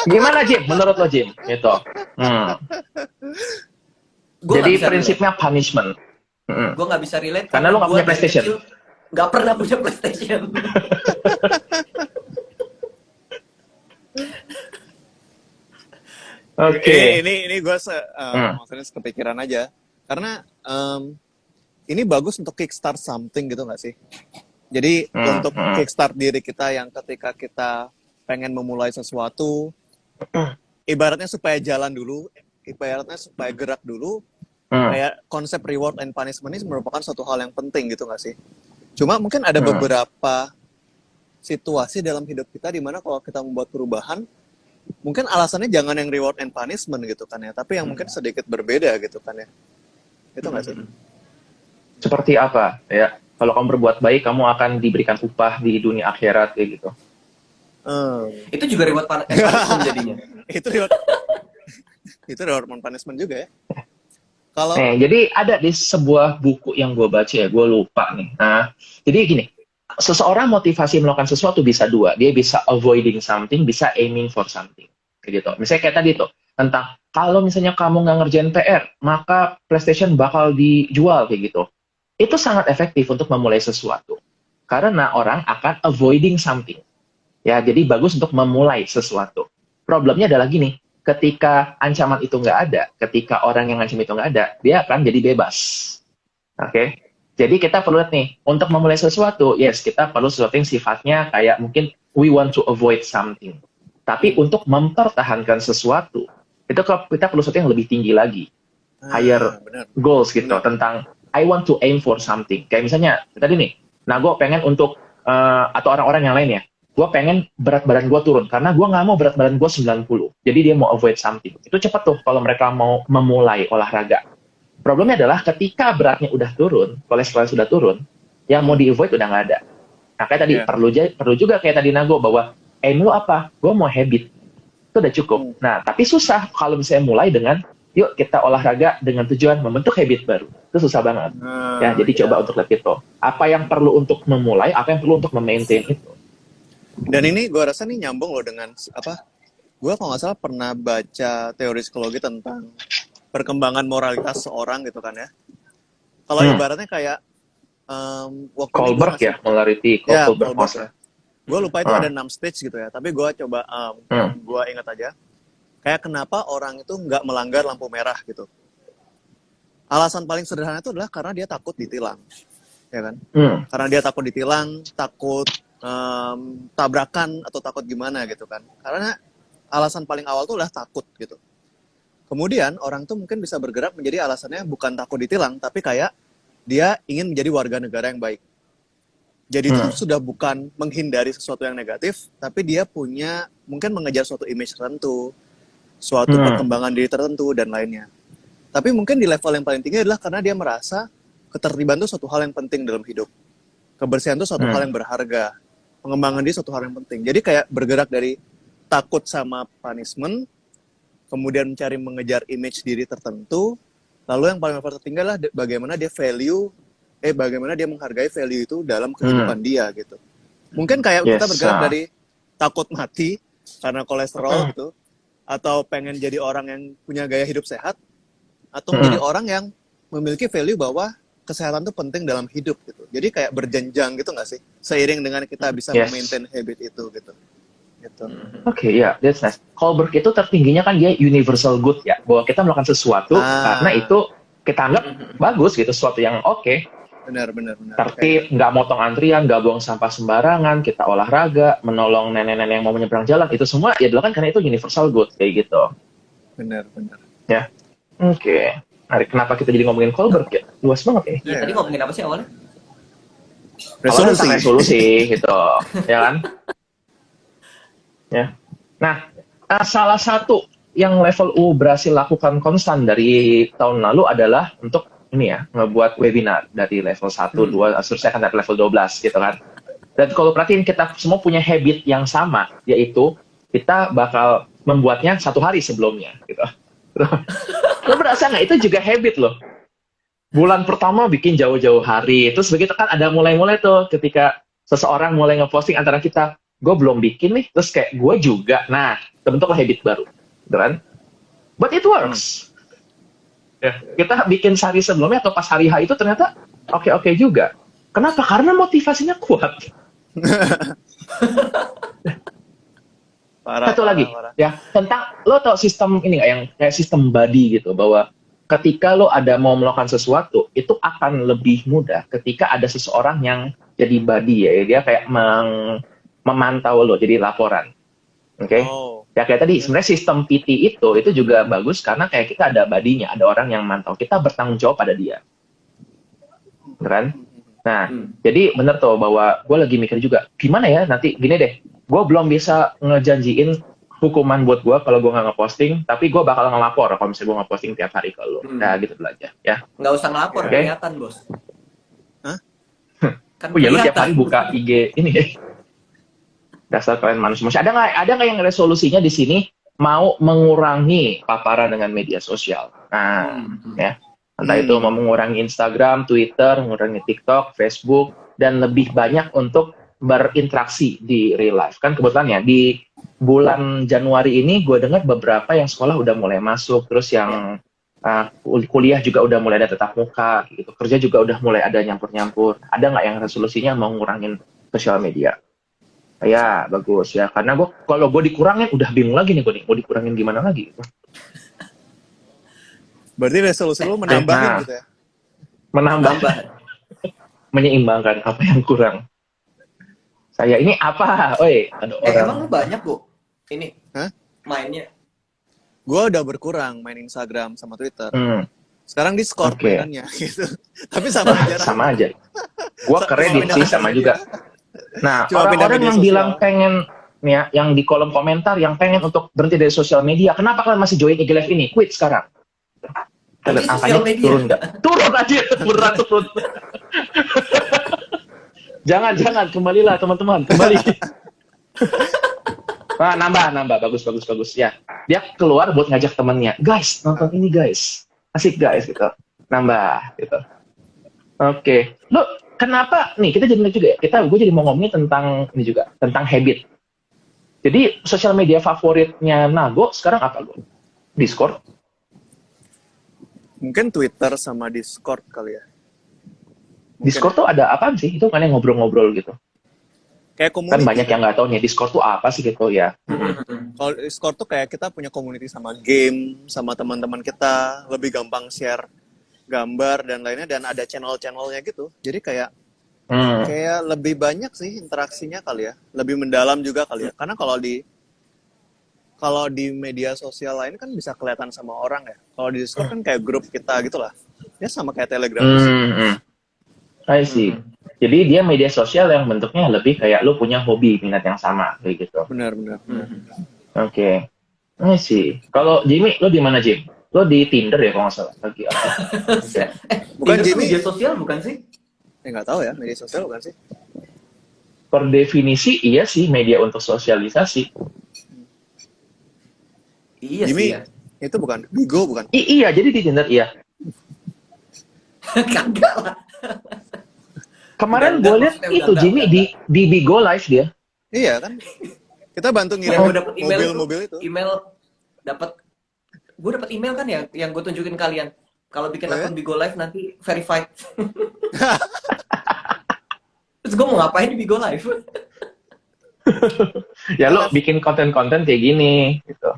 Gimana Jim? Menurut lo Jim? Gitu. Jadi prinsipnya punishment. Gue nggak bisa relate karena lo nggak punya PlayStation. Nggak pernah punya PlayStation. Oke. Ini gue maksudnya kepikiran aja. Karena ini bagus untuk kickstart something gitu nggak sih? Jadi untuk kickstart diri kita yang ketika kita pengen memulai sesuatu, ibaratnya supaya jalan dulu, ibaratnya supaya gerak dulu, kayak konsep reward and punishment ini merupakan suatu hal yang penting gitu nggak sih? Cuma mungkin ada beberapa situasi dalam hidup kita di mana kalau kita membuat perubahan, mungkin alasannya jangan yang reward and punishment gitu kan ya, tapi yang mungkin sedikit berbeda gitu kan ya. Itu nggak sih? Seperti apa ya? Kalau kamu berbuat baik, kamu akan diberikan upah di dunia akhirat kayak gitu. Itu juga reward punishment jadinya. Itu reward punishment juga ya. Kalau jadi ada di sebuah buku yang gue baca ya, gue lupa nih. Nah, jadi gini, seseorang motivasi melakukan sesuatu bisa dua. Dia bisa avoiding something, bisa aiming for something. Kayak gitu. Misalnya kayak tadi tuh, tentang kalau misalnya kamu nggak ngerjain PR, maka PlayStation bakal dijual kayak gitu. Itu sangat efektif untuk memulai sesuatu. Karena orang akan avoiding something. Ya, jadi bagus untuk memulai sesuatu. Problemnya adalah gini, ketika ancaman itu nggak ada, ketika orang yang ngancam itu nggak ada, dia akan jadi bebas. Oke? Jadi kita perlu lihat nih, untuk memulai sesuatu, yes, kita perlu sesuatu yang sifatnya kayak mungkin we want to avoid something. Tapi untuk mempertahankan sesuatu, itu kita perlu sesuatu yang lebih tinggi lagi. Higher goals gitu, tentang I want to aim for something. Kayak misalnya, tadi nih, nah gue pengen untuk, atau orang-orang yang lain ya, gue pengen berat badan gue turun, karena gue nggak mau berat badan gue 90. Jadi dia mau avoid something. Itu cepat tuh kalau mereka mau memulai olahraga. Problemnya adalah ketika beratnya udah turun, kolesterol sudah turun, yang mau di-avoid udah nggak ada. Nah, kayak tadi, perlu juga kayak tadi Nago, bahwa aim lu apa? Gue mau habit. Itu udah cukup. Nah, tapi susah kalau misalnya mulai dengan, yuk kita olahraga dengan tujuan membentuk habit baru. Itu susah banget. Jadi coba untuk lihat itu. Apa yang perlu untuk memulai, apa yang perlu untuk memaintain itu. Dan ini gue rasa nih nyambung loh dengan apa? Gue kalau nggak salah pernah baca teori psikologi tentang perkembangan moralitas seorang gitu kan ya. Kalau ibaratnya kayak waktu Kohlberg ya, morality. Kohlberg. Gue lupa itu ada 6 stage gitu ya. Tapi gue coba gue ingat aja. Kayak kenapa orang itu nggak melanggar lampu merah gitu. Alasan paling sederhana itu adalah karena dia takut ditilang, ya kan? Karena dia takut ditilang, takut tabrakan atau takut gimana gitu kan. Karena alasan paling awal tuh adalah takut gitu. Kemudian orang tuh mungkin bisa bergerak menjadi alasannya bukan takut ditilang, tapi kayak dia ingin menjadi warga negara yang baik. Jadi itu sudah bukan menghindari sesuatu yang negatif, tapi dia punya mungkin mengejar suatu image tertentu, suatu perkembangan diri tertentu dan lainnya. Tapi mungkin di level yang paling tinggi adalah karena dia merasa ketertiban itu suatu hal yang penting dalam hidup. Kebersihan itu suatu hal yang berharga. Pengembangan dia suatu hal yang penting. Jadi kayak bergerak dari takut sama punishment, kemudian mencari mengejar image diri tertentu, lalu yang paling tertinggi adalah bagaimana dia bagaimana dia menghargai value itu dalam kehidupan dia gitu. Mungkin kayak kita bergerak dari takut mati karena kolesterol gitu, atau pengen jadi orang yang punya gaya hidup sehat, atau menjadi orang yang memiliki value bahwa kesehatan itu penting dalam hidup gitu. Jadi kayak berjenjang gitu nggak sih? Seiring dengan kita bisa maintain habit itu gitu. Oke, ya, that's nice. Kohlberg itu tertingginya kan dia universal good ya, bahwa kita melakukan sesuatu karena itu kita anggap bagus gitu, sesuatu yang oke. Benar. Tertib, nggak motong antrian, nggak buang sampah sembarangan, kita olahraga, menolong nenek-nenek yang mau menyeberang jalan, itu semua ya dilakukan karena itu universal good kayak gitu. Benar. Ya, oke. Nah, kenapa kita jadi ngomongin Kohlberg ya? Luas banget ya. Tadi ngomongin apa sih awalnya? Resolusi gitu, ya kan? Ya. Nah, salah satu yang level U berhasil lakukan konstan dari tahun lalu adalah untuk ini ya, ngebuat webinar dari level 1, 2, seterusnya kan dari level 12 gitu kan. Dan kalau perhatiin kita semua punya habit yang sama, yaitu kita bakal membuatnya 1 hari sebelumnya gitu. Lo berasa nggak? Itu juga habit loh. Bulan pertama bikin jauh-jauh hari, terus begitu kan ada mulai-mulai tuh ketika seseorang mulai ngeposting antara kita, gue belum bikin nih, terus kayak gue juga, nah terbentuklah habit baru, gitu kan? But it works. Ya, kita bikin sehari sebelumnya atau pas hari H itu ternyata oke juga. Kenapa? Karena motivasinya kuat. Satu lagi, ya tentang lo tau sistem ini nggak yang kayak sistem body gitu, bahwa ketika lo ada mau melakukan sesuatu itu akan lebih mudah ketika ada seseorang yang jadi body ya, dia kayak memantau lo, jadi laporan. Oke? Ya kayak tadi sebenarnya sistem PT itu juga bagus karena kayak kita ada badinya, ada orang yang mantau, kita bertanggung jawab pada dia, kan? Nah, jadi bener tuh bahwa gue lagi mikir juga, gimana ya nanti gini deh, gue belum bisa ngejanjiin hukuman buat gue kalau gue nggak ngeposting, tapi gue bakal ngelapor kalau misalnya gue ngeposting tiap hari ke lo. Nah gitu aja, ya. Nggak usah ngelapor, kelihatan bos. Hah? Kan ya lu tiap hari buka IG ini deh. Dasar kalian manusia. Ada nggak yang resolusinya di sini mau mengurangi paparan dengan media sosial? Nah, ya. Entah itu mau mengurangi Instagram, Twitter, mengurangi TikTok, Facebook, dan lebih banyak untuk berinteraksi di real life. Kan kebetulan ya, di bulan Januari ini gue dengar beberapa yang sekolah udah mulai masuk, terus yang kuliah juga udah mulai ada tatap muka, gitu. Kerja juga udah mulai ada nyampur-nyampur. Ada nggak yang resolusinya mau ngurangin sosial media? Ya, bagus ya. Karena kalau gue dikurangin, udah bingung lagi nih gue nih. Mau dikurangin gimana lagi? Berarti resolusi lo menambahin gitu ya? Menambah. Menyeimbangkan apa yang kurang. Saya ini apa? Oi, ada orang. Emang lu banyak, Bu? Ini mainnya? Gue udah berkurang main Instagram sama Twitter. Sekarang Discord mainannya gitu. Tapi sama aja. Sama aja. Gue kredit sih sama juga. Nah, orang-orang yang bilang pengen nih ya, yang di kolom komentar yang pengen untuk berhenti dari sosial media, kenapa kalian masih join IG Live ini? Quit sekarang. Kalian angkanya turun nggak? Turun aja, berat turun. Jangan, kembalilah teman-teman, kembali. Nah, nambah, bagus ya. Dia keluar buat ngajak temennya, guys, nonton ini guys, asik guys gitu. Nambah gitu. Oke. Lo kenapa nih kita jadi juga ya? Gue jadi mau ngomongin tentang ini juga, tentang habit. Jadi sosial media favoritnya Nago sekarang apa Go? Discord? Mungkin Twitter sama Discord kali ya. Mungkin. Discord tuh ada apa sih? Itu kan yang ngobrol-ngobrol gitu. Kayak community. Kan banyak yang nggak tahu nih Discord tuh apa sih gitu ya. Kalau Discord tuh kayak kita punya community sama game, sama teman-teman kita, lebih gampang share gambar dan lainnya, dan ada channel-channelnya gitu. Jadi kayak lebih banyak sih interaksinya kali ya, lebih mendalam juga kali ya. Karena kalau di media sosial lain kan bisa kelihatan sama orang ya. Kalau di Discord kan kayak grup kita gitu lah. Ya sama kayak Telegram. I see. Jadi dia media sosial yang bentuknya lebih kayak lu punya hobi, minat yang sama kayak gitu. Benar. Oke. I see. Kalau Jimmy, lu di mana Jim? Lo di Tinder ya kalau nggak salah lagi apa? Bukan Tinder tuh Jimmy. media sosial bukan sih? Nggak tahu ya, media sosial bukan sih? Per definisi iya sih media untuk sosialisasi. Iya Jimmy, sih ya. itu bukan Bigo bukan? Iya, jadi di Tinder iya. Kagak lah. Kemarin Udah gue enggak, lihat maksudnya itu udah Jimmy enggak. di Bigo Live dia. Iya kan? Kita bantu Yang ngirim gue dapet email mobil-mobil itu. Gue dapet email kan ya yang gue tunjukin kalian. Kalau bikin Oh, ya? akun Bigo Live nanti verified. Terus gue mau ngapain di Bigo Live? Ya lo bikin konten-konten kayak gini gitu.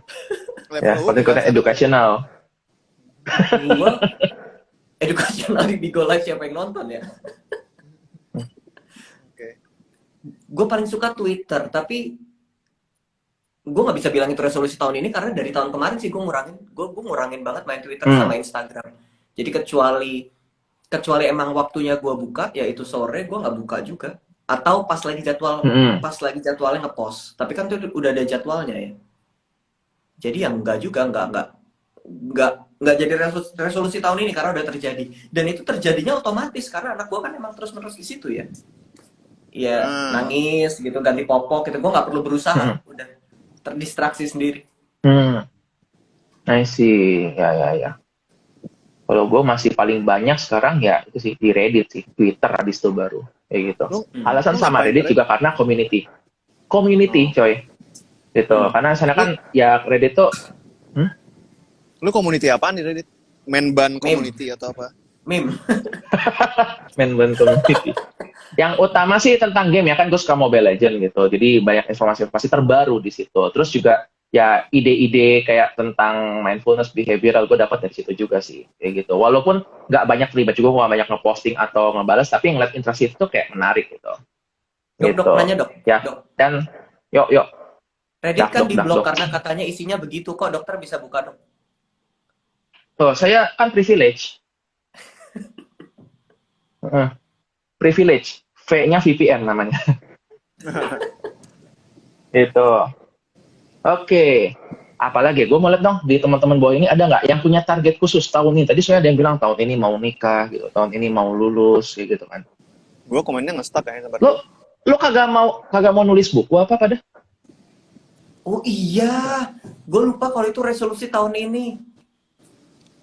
Ya, Level konten-konten educational. Gue edukasional di Bigo Live, siapa yang nonton ya? Oke. Gue paling suka Twitter, tapi gue nggak bisa bilang itu resolusi tahun ini karena dari tahun kemarin sih gue ngurangin banget main Twitter sama Instagram. Jadi kecuali emang waktunya gue buka, yaitu sore gue nggak buka juga. Atau pas lagi jadwalnya ngepost. Tapi kan itu udah ada jadwalnya ya. Jadi yang enggak juga nggak jadi resolusi tahun ini karena udah terjadi. Dan itu terjadinya otomatis karena anak gue kan emang terus-menerus di situ ya. Iya, nangis gitu, ganti popok gitu. Gue nggak perlu berusaha, udah terdistraksi sendiri. I see, ya. Kalau gue masih paling banyak sekarang ya itu sih di Reddit sih, Twitter habis itu baru kayak gitu. Alasan sama Reddit juga karena community, coy. Gitu. Karena sana kan ya Reddit tuh Lu community apaan di Reddit? Menban community atau apa? Meme. Menban community. Yang utama sih tentang game ya kan, gue suka Mobile Legends gitu. Jadi banyak informasi-informasi terbaru di situ. Terus juga ya ide-ide kayak tentang mindfulness behavioral gue dapat dari situ juga sih kayak gitu. Walaupun nggak banyak terlibat juga, gue nggak banyak ngeposting atau ngebalas, tapi yang ngeliat interaksi itu kayak menarik gitu. Dok, nanya dok. Ya. Dok. Dan yuk. Reddit kan di-blok karena katanya isinya begitu kok. Dokter bisa buka dok. Tuh, saya kan privilege. Privilege. V-nya VPN namanya. Itu. Oke. Apalagi gue mau lihat dong di teman-teman bawah ini ada nggak yang punya target khusus tahun ini? Tadi soalnya ada yang bilang tahun ini mau nikah gitu, tahun ini mau lulus gitu kan. Gue komennya nge-stuck kayaknya. Lo kagak mau nulis buku apa pada? Oh iya, gue lupa kalau itu resolusi tahun ini.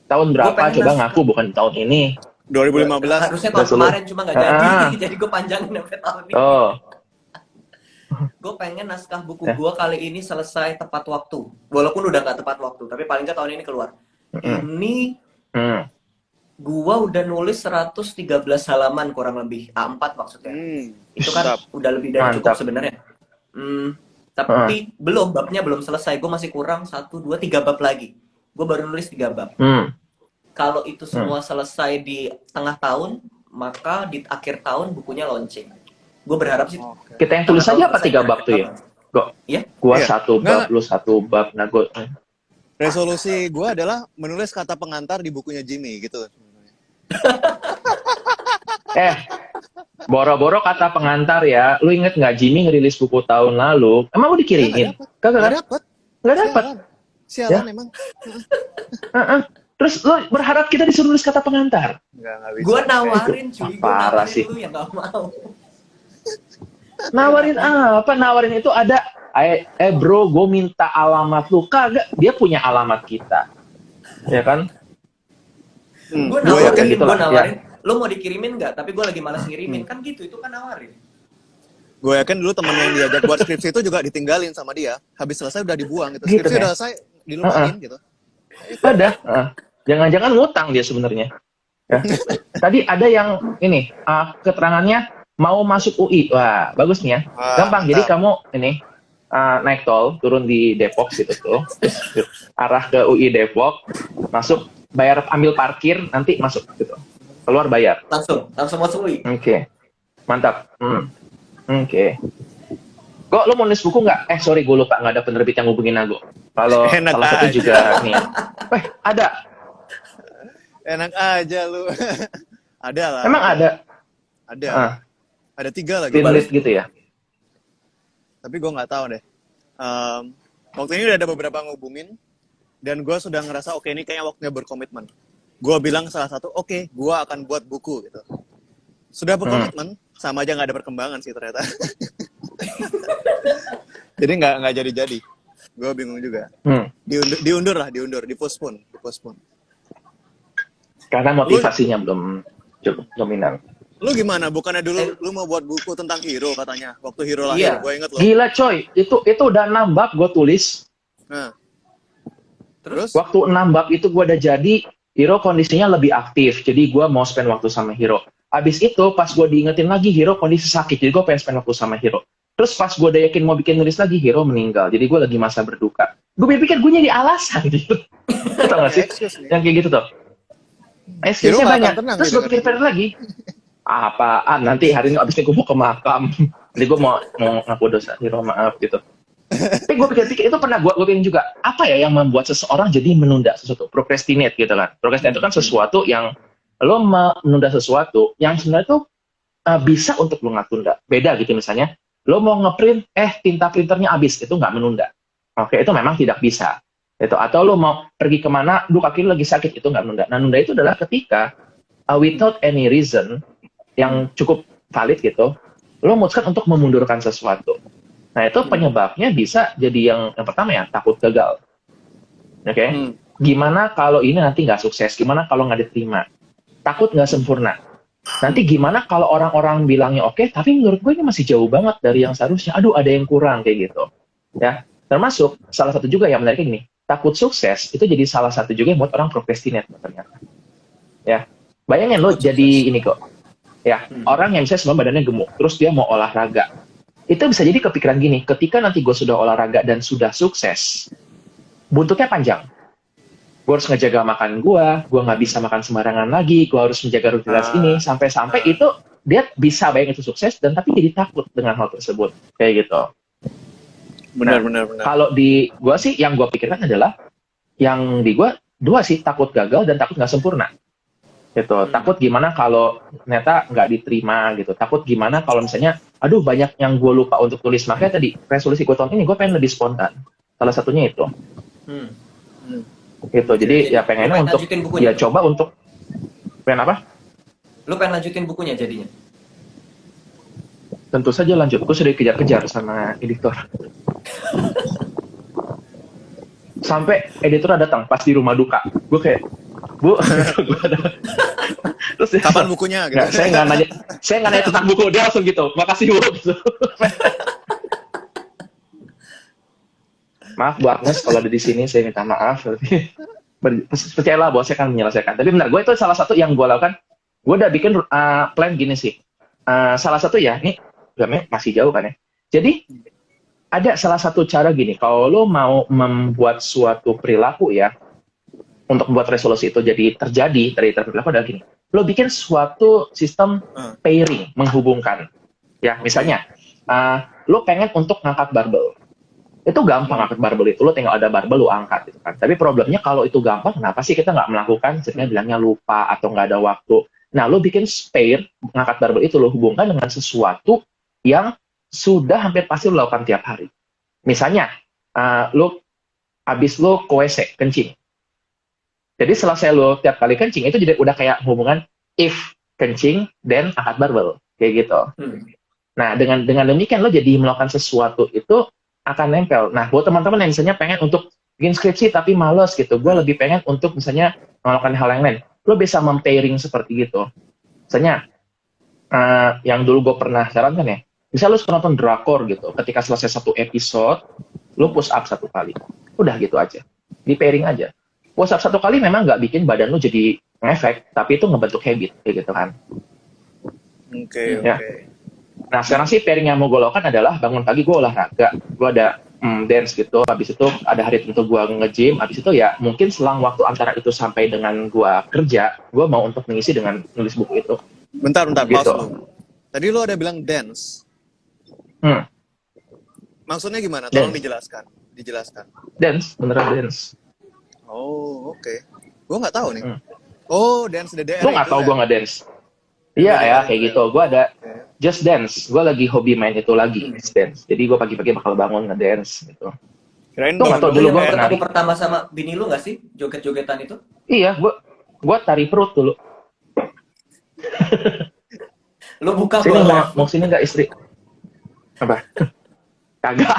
Tahun berapa? Coba ngaku bukan tahun ini. 2015. Harusnya tahun kemarin cuma nggak jadi. Jadi gue panjangin sampai tahun ini. Oh. Gue pengen naskah buku gue kali ini selesai tepat waktu. Walaupun udah nggak tepat waktu, tapi paling nggak tahun ini keluar. Ini gue udah nulis 113 halaman kurang lebih. A4 maksudnya. Itu kan udah lebih dari cukup sebenarnya. Tapi babnya belum selesai. Gue masih kurang 1, 2, 3 bab lagi. Gue baru nulis 3 bab. Kalau itu semua selesai di tengah tahun, maka di akhir tahun bukunya launching. Gue berharap sih. Kita yang tulis aja apa 3 bab tuh ya? Gua 1 bab, lu 1 bab. Nah, resolusi gue adalah menulis kata pengantar di bukunya Jimmy gitu. Boro-boro kata pengantar ya. Lu inget nggak Jimmy ngerilis buku tahun lalu? Emang lu dikirimin? Nggak dapet. Sialan emang. Terus lu berharap kita disuruh nulis kata pengantar? Nggak bisa. Gue nawarin cuy. Parah sih. Lu yang nggak mau. Nawarin apa? Nawarin itu ada. Bro, gue minta alamat lu. Kagak, dia punya alamat kita. Ya kan? Gue nawarin. Lo mau dikirimin nggak? Tapi gue lagi malas ngirimin. Kan gitu, itu kan nawarin. Gue yakin dulu temen yang diajak buat skripsi itu juga ditinggalin sama dia. Habis selesai udah dibuang gitu. Skripsi udah selesai, dilupain gitu. Ada. Jangan-jangan ngutang dia sebenarnya. Ya. Tadi ada yang ini, keterangannya mau masuk UI. Wah, bagus nih ya. Gampang. Jadi kamu ini naik tol, turun di Depok situ tuh. Arah ke UI Depok, masuk, bayar, ambil parkir, nanti masuk gitu. Keluar bayar. Langsung masuk UI. Oke. Mantap. Oke. Kok lo mau nulis buku nggak? Sorry, gue lupa, nggak ada penerbit yang hubungin aku. Kalau salah satu juga nih. Ada. Enak aja lu. Ada lah. Emang ada? Ada. Ada 3 lagi. Tim lead gitu ya? Tapi gue nggak tahu deh. Waktu ini udah ada beberapa ngubungin. dan gue sudah ngerasa oke ini kayaknya waktunya berkomitmen. Gue bilang salah satu, oke, gue akan buat buku gitu. Sudah berkomitmen, sama aja nggak ada perkembangan sih ternyata. Jadi nggak jadi-jadi. Gue bingung juga. Diundur, dipostpone. Karena motivasinya belum cukup dominan. Lu gimana? Bukannya dulu lu mau buat buku tentang Hiro katanya. Waktu Hiro lahir, gue inget loh. Gila coy, itu udah 6 bab gue tulis. Nah. Terus? Waktu 6 bab itu gue udah jadi, Hiro kondisinya lebih aktif. Jadi gue mau spend waktu sama Hiro. Abis itu pas gue diingetin lagi Hiro kondisi sakit. Jadi gue pengen spend waktu sama Hiro. Terus pas gue udah yakin mau bikin nulis lagi, Hiro meninggal. Jadi gue lagi masa berduka. Gue pikir gue nyari alasan gitu. Tau gak sih? Yang kayak gitu tuh. Excuse-nya banyak. Terus gue pikir lagi. Apaan? Nanti hari ini abis ini gue mau ke makam. Jadi gue mau ngaku dosa. Hiro maaf gitu. Tapi gue pikir-pikir itu pernah gue pikir juga. Apa ya yang membuat seseorang jadi menunda sesuatu? Procrastinate gitu kan. Procrastinate itu kan sesuatu yang lo menunda sesuatu yang sebenarnya tuh bisa untuk lo nggak tunda. Beda gitu misalnya. Lo mau ngeprint, tinta printernya habis, itu nggak menunda. Oke, itu memang tidak bisa. Itu. Atau lo mau pergi kemana, kaki lo lagi sakit, itu nggak menunda. Nah, nunda itu adalah ketika, without any reason, yang cukup valid gitu, lo memutuskan untuk memundurkan sesuatu. Nah, itu penyebabnya bisa jadi yang pertama ya, takut gagal. Oke? Gimana kalau ini nanti nggak sukses? Gimana kalau nggak diterima? Takut nggak sempurna. Nanti gimana kalau orang-orang bilangnya oke, tapi menurut gue ini masih jauh banget dari yang seharusnya. Aduh, ada yang kurang kayak gitu. Ya, termasuk salah satu juga yang menarik ini, takut sukses itu jadi salah satu juga yang buat orang procrastinate ternyata. Ya, bayangin lo jadi ini kok. Ya, orang yang misalnya semua badannya gemuk, terus dia mau olahraga. Itu bisa jadi kepikiran gini, ketika nanti gue sudah olahraga dan sudah sukses, buntutnya panjang. Gue harus ngejaga makan gue nggak bisa makan sembarangan lagi, gue harus menjaga rutinitas ini, sampai itu dia bisa bayang itu sukses, dan tapi jadi takut dengan hal tersebut, kayak gitu. Benar. Kalau di gue sih, yang gue pikirkan adalah, yang di gue, dua sih, takut gagal dan takut nggak sempurna. Gitu. Takut gimana kalau ternyata nggak diterima, gitu. Takut gimana kalau misalnya, aduh banyak yang gue lupa untuk tulis, makanya tadi, resolusi gue tahun ini, gue pengen lebih spontan. Salah satunya itu. Gitu, jadi ya pengennya untuk ya coba untuk pengen apa? Lu pengen lanjutin bukunya jadinya? Tentu saja lanjut, gue sudah dikejar-kejar sama editor. Sampai editor datang pas di rumah duka, gue kayak, Bu, terus dia, kapan bukunya? Gitu. Nggak, saya nggak nanya tentang buku, dia langsung gitu, makasih Bu. Gitu. Maaf Bu Agnes, kalau ada di sini saya minta maaf. Percayalah bahwa saya akan menyelesaikan. Tapi benar, gue itu salah satu yang gue lakukan. Gue udah bikin plan gini sih. Salah satu ya, ini masih jauh kan ya. Jadi ada salah satu cara gini. Kalau lo mau membuat suatu perilaku ya, untuk membuat resolusi itu jadi terjadi dari perilaku adalah gini. Lo bikin suatu sistem pairing, menghubungkan. Ya, misalnya, lo pengen untuk ngangkat barbel. Itu gampang angkat barbel itu, lo tinggal ada barbel lo angkat gitu kan. Tapi problemnya kalau itu gampang, kenapa sih kita nggak melakukan? Sebenarnya bilangnya lupa atau nggak ada waktu. Nah, lo bikin spare ngangkat barbel itu, lo hubungkan dengan sesuatu yang sudah hampir pasti lo lakukan tiap hari. Misalnya, abis lo ke WC, kencing. Jadi selesai lo tiap kali kencing, itu jadi udah kayak hubungan if kencing, then angkat barbel. Kayak gitu. Nah, dengan demikian lo jadi melakukan sesuatu itu akan nempel. Nah, buat teman-teman yang misalnya pengen untuk bikin skripsi tapi males gitu, gue lebih pengen untuk misalnya melakukan hal yang lain. Lo bisa mempairing seperti gitu. Misalnya, yang dulu gue pernah sarankan ya, bisa lo suka nonton drakor gitu, ketika selesai satu episode, lo push up 1 kali. Udah gitu aja. Di pairing aja. Push up 1 kali memang nggak bikin badan lo jadi ngefek, tapi itu ngebentuk habit, kayak gitu kan. Oke. Nah, sekarang sih pairing yang mau gue lakukan adalah bangun pagi gue olahraga, gue ada dance gitu, habis itu ada hari tertentu gue nge-gym, habis itu ya mungkin selang waktu antara itu sampai dengan gue kerja, gue mau untuk mengisi dengan nulis buku itu. Bentar, gitu. pause dulu. Tadi lo ada bilang dance. Maksudnya gimana? Tolong dijelaskan. Dance, beneran dance. Oh, oke. Gue nggak tahu nih. Oh, dance DDR. Lo nggak tahu gue nggak dance? Iya ya, kayak gitu. Gue ada Just Dance. Gue lagi hobi main itu lagi, Just Dance. Jadi gue pagi-pagi bakal bangun nge-dance gitu. Kirain Tuh nggak bangun tau Itu dulu bangun yang gue lo kayak nari. ketemu pertama sama bini lu nggak sih? Joget-jogetan itu? Iya, gue tari perut dulu. Lu buka Sini gue mau live. mau sini nggak istri? Apa? Kagak.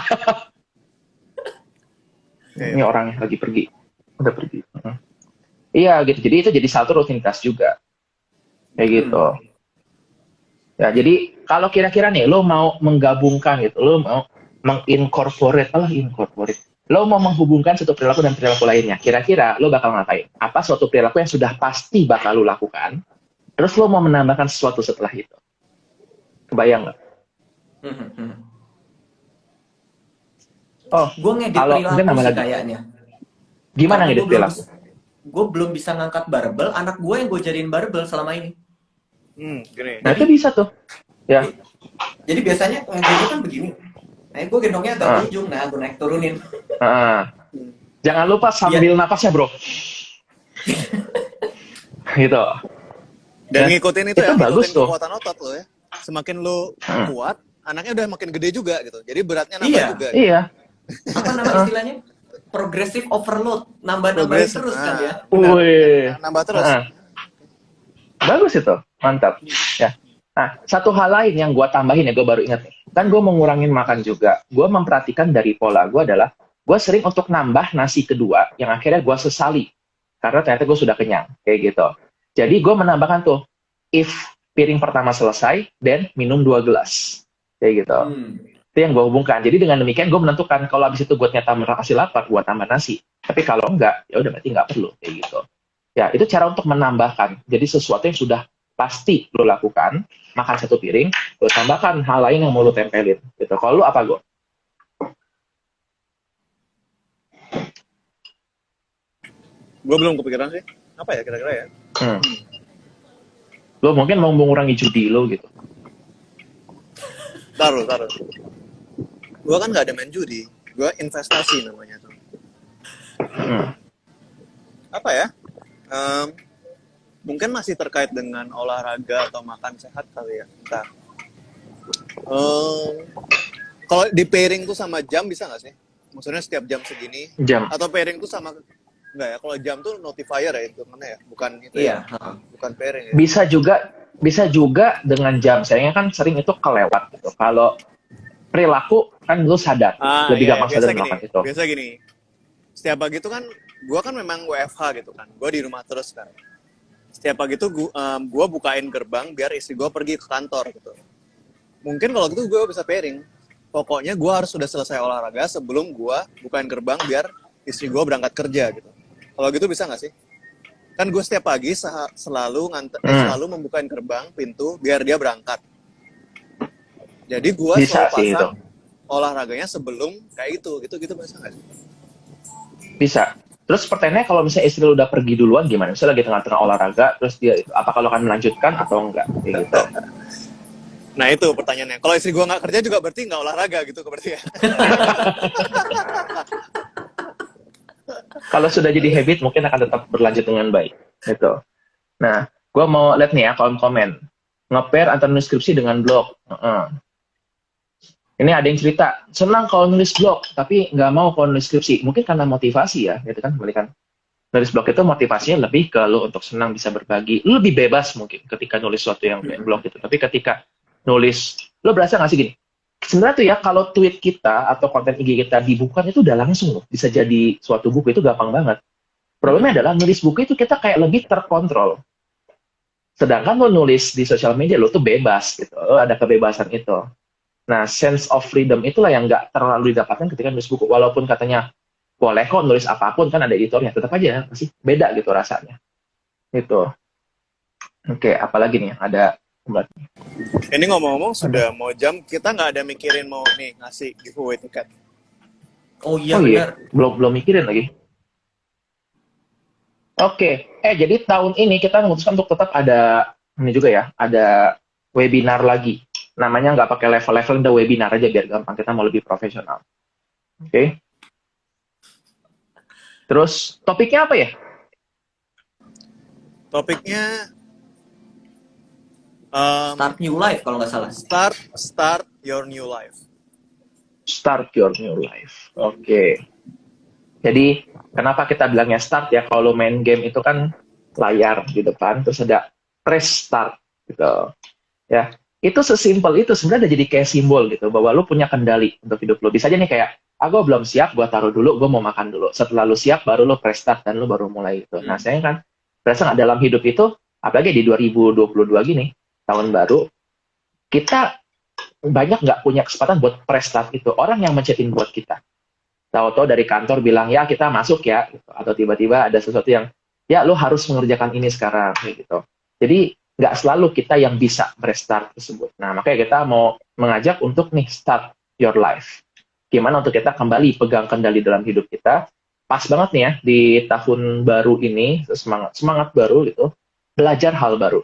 Ini Oke. orangnya lagi pergi. Udah pergi. Iya gitu. Jadi itu jadi satu rutinitas juga. Kayak gitu. Hmm. Ya, jadi kalau kira-kira nih lo mau menggabungkan gitu, lo mau incorporate. Lo mau menghubungkan satu perilaku dan perilaku lainnya. Kira-kira lo bakal ngapain? Apa suatu perilaku yang sudah pasti bakal lo lakukan? Terus lo mau menambahkan sesuatu setelah itu? Kebayang nggak? Hmm, hmm. Oh, Gue ngedit kalau mungkin perilaku nambah sih lagi. kayaknya. Gimana Karena ngedit perilaku? gue belum bisa ngangkat barbel, anak gue yang gue jadiin barbel selama ini. Gini. Nah, itu Jadi bisa tuh. Ya. jadi biasanya ngegendong kan begini. Nah, gue gendongnya agak ke Ah, ujung, nah gue naik turunin. ah. Jangan lupa Biar sambil napasnya, bro. Gitu. Dan Nah, ngikutin itu itu ya, bagus ngikutin tuh. kekuatan otot lo ya. Semakin lo Hmm. kuat, anaknya udah makin gede juga gitu. Jadi beratnya nambah iya, juga gitu. Iya. apa nama Ah. istilahnya? Progressive overload, nambah-nambahin Progres, terus kan ya. benar. Wih. Nambah terus. Ah. Bagus itu. Mantap. Ya. Nah, satu hal lain yang gue tambahin ya, gue baru ingat nih. Kan gue mau ngurangin makan juga. Gue memperhatikan dari pola gue adalah, gue sering untuk nambah nasi kedua, yang akhirnya gue sesali. Karena ternyata gue sudah kenyang. Kayak gitu. Jadi gue menambahkan tuh, if piring pertama selesai, then minum 2 gelas. Kayak gitu. Hmm. Itu yang gue hubungkan. Jadi dengan demikian gue menentukan, kalau habis itu gue ternyata masih lapar, gue tambah nasi. Tapi kalau enggak, ya udah berarti nggak perlu. Kayak gitu. Ya, itu cara untuk menambahkan. Jadi sesuatu yang sudah pasti lo lakukan, makan satu piring, lo tambahkan hal lain yang mau lo tempelin. Gitu. Kalau lo apa, Go? Gue belum kepikiran sih. Apa ya kira-kira ya? Lo mungkin mau mengurangi judi lo gitu. Taruh. Gue kan nggak ada main judi. Gue investasi namanya tuh. Apa ya? Mungkin masih terkait dengan olahraga atau makan sehat kali ya. Entah. Kalau di pairing tuh sama jam bisa nggak sih? Maksudnya setiap jam segini? Jam. Atau pairing tuh sama nggak ya? Kalau jam tuh notifier ya itu mana ya? Bukan itu Iya. ya? Bukan pairing ya? Bisa juga dengan jam. Sayangnya kan sering itu kelewat gitu. Kalau perilaku kan lo sadar, lebih Iya, gampang biasa sadar gini. melakukan itu. Biasa gini. Setiap pagi tuh kan, gue kan memang WFH gitu kan. Gue di rumah terus kan. Setiap pagi tuh gue bukain gerbang biar istri gue pergi ke kantor gitu. Mungkin kalau gitu gue bisa pairing. Pokoknya gue harus sudah selesai olahraga sebelum gue bukain gerbang biar istri gue berangkat kerja gitu. Kalau gitu bisa nggak sih? Kan gue setiap pagi selalu membukain gerbang pintu biar dia berangkat. Jadi gue Bisa selalu sih itu. pasang olahraganya sebelum kayak gitu bisa nggak sih? Bisa. Terus pertanyaannya kalau misalnya istri lu udah pergi duluan gimana? Misalnya lagi tengah-tengah olahraga, terus dia apa kalau akan melanjutkan atau enggak? Kayak gitu. Nah itu pertanyaannya. Kalau istri gue nggak kerja juga berarti nggak olahraga gitu berarti ya. Kalau sudah jadi habit mungkin akan tetap berlanjut dengan baik. Gitu. Nah, gue mau lihat nih ya komen-komen. Nge-pair antara nulis skripsi dengan blog. Ini ada yang cerita, senang kalau nulis blog, tapi nggak mau kalau nulis skripsi. Mungkin karena motivasi ya, gitu kan, balikan. Nulis blog itu motivasinya lebih ke lo untuk senang bisa berbagi. Lo lebih bebas mungkin ketika nulis sesuatu yang kayak blog gitu. Tapi ketika nulis, lo berasa nggak sih gini? Sebenarnya tuh ya, kalau tweet kita atau konten IG kita dibukukan itu udah langsung loh. Bisa jadi suatu buku, itu gampang banget. Problemnya adalah nulis buku itu kita kayak lebih terkontrol. Sedangkan lo nulis di sosial media, lo tuh bebas gitu. Lo ada kebebasan itu. Nah, sense of freedom itulah yang nggak terlalu didapatkan ketika nulis buku. Walaupun katanya, boleh kok nulis apapun, kan ada editornya. Tetap aja masih beda gitu rasanya. Gitu. Oke, apalagi nih ada. Ini ngomong-ngomong sudah mau jam, kita nggak ada mikirin mau nih ngasih giveaway tiket. Oh iya benar. Belum mikirin lagi. Oke, jadi tahun ini kita memutuskan untuk tetap ada, ini juga ya, ada webinar lagi. Namanya nggak pakai level-level, udah webinar aja biar gampang, kita mau lebih profesional. Oke. Terus topiknya apa ya? Topiknya Start new life kalau nggak salah. start your new life. Start your new life. Oke. Jadi kenapa kita bilangnya start ya? Kalau main game itu kan layar di depan, terus ada press start gitu. Ya, itu sesimpel itu sebenarnya udah jadi kayak simbol gitu bahwa lu punya kendali untuk hidup lu. Bisa aja nih kayak, gue belum siap, gue taruh dulu, gue mau makan dulu. Setelah lu siap, baru lu press start dan lu baru mulai gitu. Nah, saya kan berasa nggak dalam hidup itu, apalagi di 2022 gini, tahun baru, kita banyak nggak punya kesempatan buat press start itu. Orang yang mencetin buat kita. Tahu-tahu dari kantor bilang, ya kita masuk ya. Gitu. Atau tiba-tiba ada sesuatu yang, ya lu harus mengerjakan ini sekarang. Gitu. Jadi, nggak selalu kita yang bisa press start tersebut. Nah, makanya kita mau mengajak untuk nih, start your life. Gimana untuk kita kembali pegang kendali dalam hidup kita. Pas banget nih ya, di tahun baru ini, semangat baru gitu, belajar hal baru.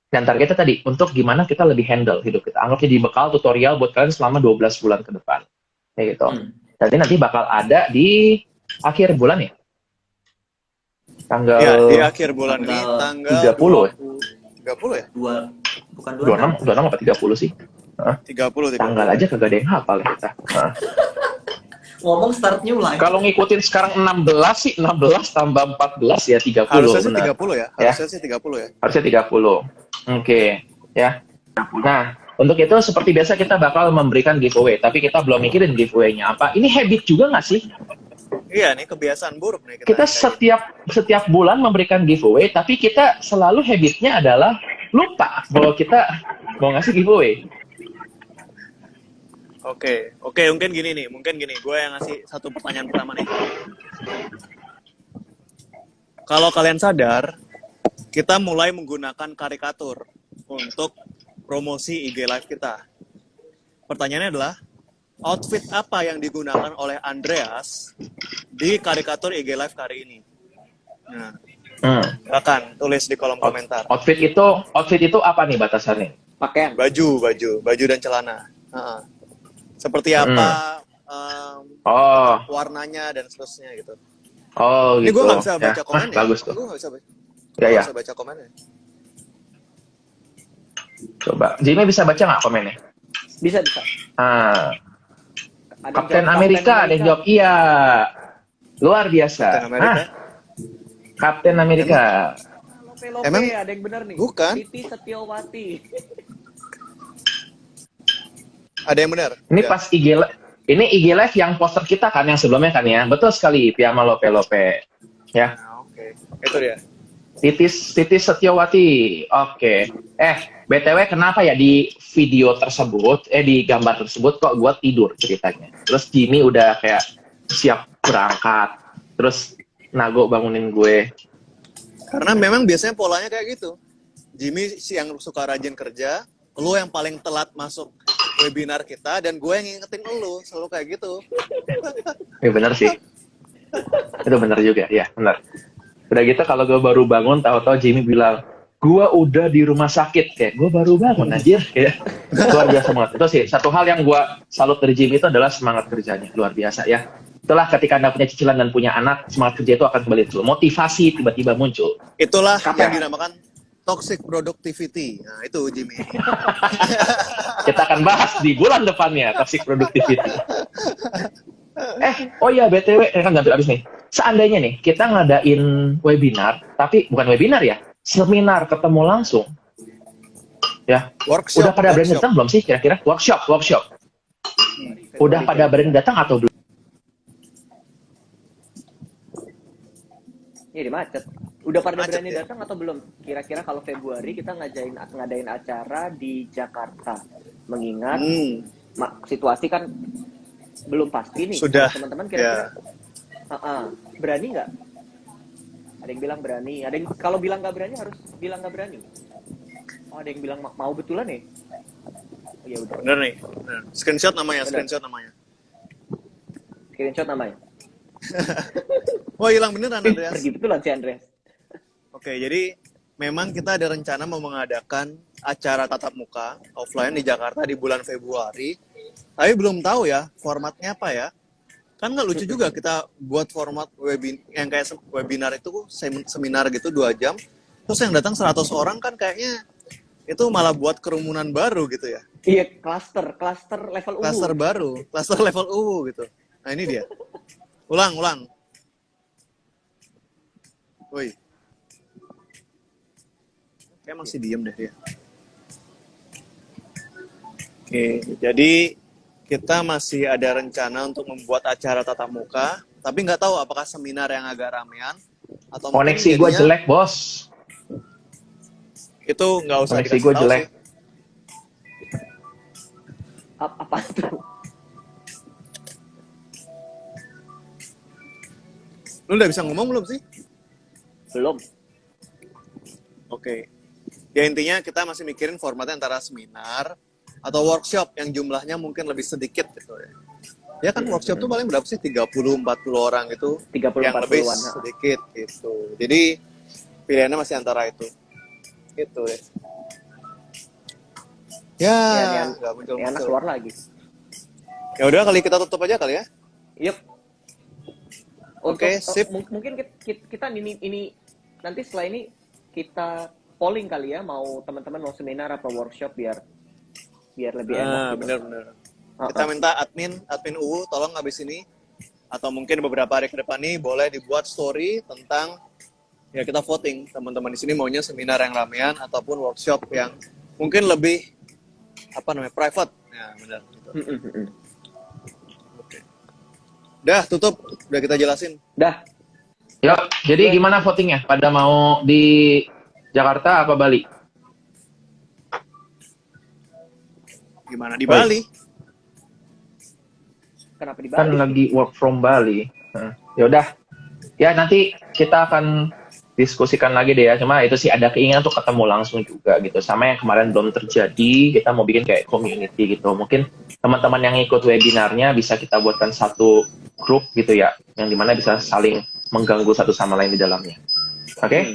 Dan targetnya tadi, untuk gimana kita lebih handle hidup kita. Anggap jadi bekal tutorial buat kalian selama 12 bulan ke depan. Kayak gitu. Nanti bakal ada di akhir bulan ya? Tanggal... Ya, di akhir bulan ini, tanggal 30 ya? 30 ya? Bukan 26 apa 30 sih? 30. Tanggal aja kagak ada yang hafal ya kita. Ngomong start new life. Kalau ngikutin sekarang 16 sih, 16 tambah 14 ya 30. Harusnya sih benar. 30 ya? Harusnya sih 30 ya? Harusnya 30. Oke, ya. Nah, untuk itu seperti biasa kita bakal memberikan giveaway, tapi kita belum mikirin giveaway-nya apa. Ini habit juga nggak sih? Iya, nih kebiasaan buruk nih. Kita setiap bulan memberikan giveaway, tapi kita selalu habitnya adalah lupa bahwa kita mau ngasih giveaway. Oke, mungkin gini. Gue yang ngasih satu pertanyaan pertama nih. Kalau kalian sadar, kita mulai menggunakan karikatur untuk promosi IG Live kita. Pertanyaannya adalah, outfit apa yang digunakan oleh Andreas di karikatur IG Live kali ini? Nah, silakan tulis di kolom komentar. Outfit itu apa nih batasannya? Pakaian. Baju dan celana. Seperti apa warnanya dan seterusnya gitu. Oh, ini gitu. gue nggak bisa baca komen ya. Bagus tuh. Gue nggak bisa baca. Ya. Bisa baca komennya. Coba, Jimmy bisa baca nggak komennya? Bisa. Kapten Amerika ada yang jawab iya. Luar biasa. Kapten Amerika. Lope, Emang ada yang benar nih. bukan? Titi Setiawati. Ada yang benar? Ini ya. Pas IG Live yang poster kita kan yang sebelumnya kan ya. Betul sekali, Piyama Lope. Ya. Oke. Itu dia. Titis Setiawati. Oke. BTW kenapa ya di video tersebut, di gambar tersebut kok gue tidur ceritanya. Terus Jimmy udah kayak siap berangkat. Terus Nago bangunin gue. Karena memang biasanya polanya kayak gitu. Jimmy sih yang suka rajin kerja, lu yang paling telat masuk webinar kita, dan gue yang ngingetin lu, selalu kayak gitu. Ya benar sih. Itu benar juga, ya benar. Udah gitu kalau gue baru bangun, tahu-tahu Jimmy bilang, gue udah di rumah sakit. Kayak, gue baru bangun, anjir. Ya. Luar biasa banget. Itu sih, satu hal yang gue salut dari Jimmy itu adalah semangat kerjanya. Luar biasa ya. Itulah ketika Anda punya cicilan dan punya anak, semangat kerja itu akan kembali muncul. Motivasi tiba-tiba muncul. Itulah yang dinamakan toxic productivity. Nah, itu Jimmy. Kita akan bahas di bulan depannya, toxic productivity. Oh iya, BTW, kan hampir habis nih. Seandainya nih, kita ngadain webinar, tapi bukan webinar ya, seminar ketemu langsung. Ya, Workshop, udah pada berani datang belum sih kira-kira? Workshop. Udah pada berani datang atau belum? Ini macet. Udah pada Macet, berani ya? datang atau belum? Kira-kira kalau Februari kita ngadain acara di Jakarta. Mengingat situasi kan belum pasti nih. Sudah. Teman-teman kira-kira berani nggak? Ada yang bilang berani. Ada yang kalau bilang nggak berani harus bilang nggak berani. Oh, ada yang bilang mau betulan nih. Oh, ya udah. Bener nih. Screenshot namanya. Screenshot namanya. Wah, hilang beneran Andreas. Pergi betulan si Andreas. Oke, jadi memang kita ada rencana mau mengadakan acara tatap muka offline di Jakarta di bulan Februari. Tapi belum tahu ya formatnya apa ya. Kan nggak lucu juga kita buat format yang kayak webinar itu seminar gitu 2 jam. Terus yang datang 100 orang kan kayaknya itu malah buat kerumunan baru gitu ya. Iya, cluster level UU. Cluster level UU gitu. Nah, ini dia. Ulang. Woi. Kayak masih diem deh dia. Oke, jadi kita masih ada rencana untuk membuat acara tatap muka, tapi nggak tahu apakah seminar yang agak ramean atau mungkin Koneksi gue jadinya jelek, bos. itu nggak usah Koneksi dikasih gue tahu jelek. sih. Apa tuh? Lu udah bisa ngomong belum sih? Belum. Oke. Ya intinya kita masih mikirin formatnya antara seminar atau workshop yang jumlahnya mungkin lebih sedikit gitu ya. Ya kan workshop tuh paling berapa sih? 30-40 orang gitu. 30-40 yang lebih an. sedikit gitu. Jadi pilihannya masih antara itu. Gitu ya. Ya, nggak Ini anak muncul-muncul. keluar lagi. Ya udah kali kita tutup aja kali ya. Yup. Oke, sip. Mungkin kita ini nanti setelah ini kita polling kali ya, mau teman-teman mau seminar apa workshop biar lebih enak gitu. Bener-bener. Kita minta admin UU tolong habis ini atau mungkin beberapa hari ke depan nih boleh dibuat story tentang ya kita voting teman-teman di sini maunya seminar yang ramean ataupun workshop yang mungkin lebih private. Ya, benar gitu. Oke. Dah, tutup. Udah kita jelasin. Dah. Yuk, jadi gimana votingnya? Pada mau di Jakarta apa Bali? Gimana di Bali? Kenapa di Kan Bali? lagi work from Bali. Yaudah, ya nanti kita akan diskusikan lagi deh ya. Cuma itu sih ada keinginan untuk ketemu langsung juga gitu. Sama yang kemarin belum terjadi, kita mau bikin kayak community gitu. Mungkin teman-teman yang ikut webinarnya bisa kita buatkan satu grup gitu ya, yang dimana bisa saling mengganggu satu sama lain di dalamnya. Oke?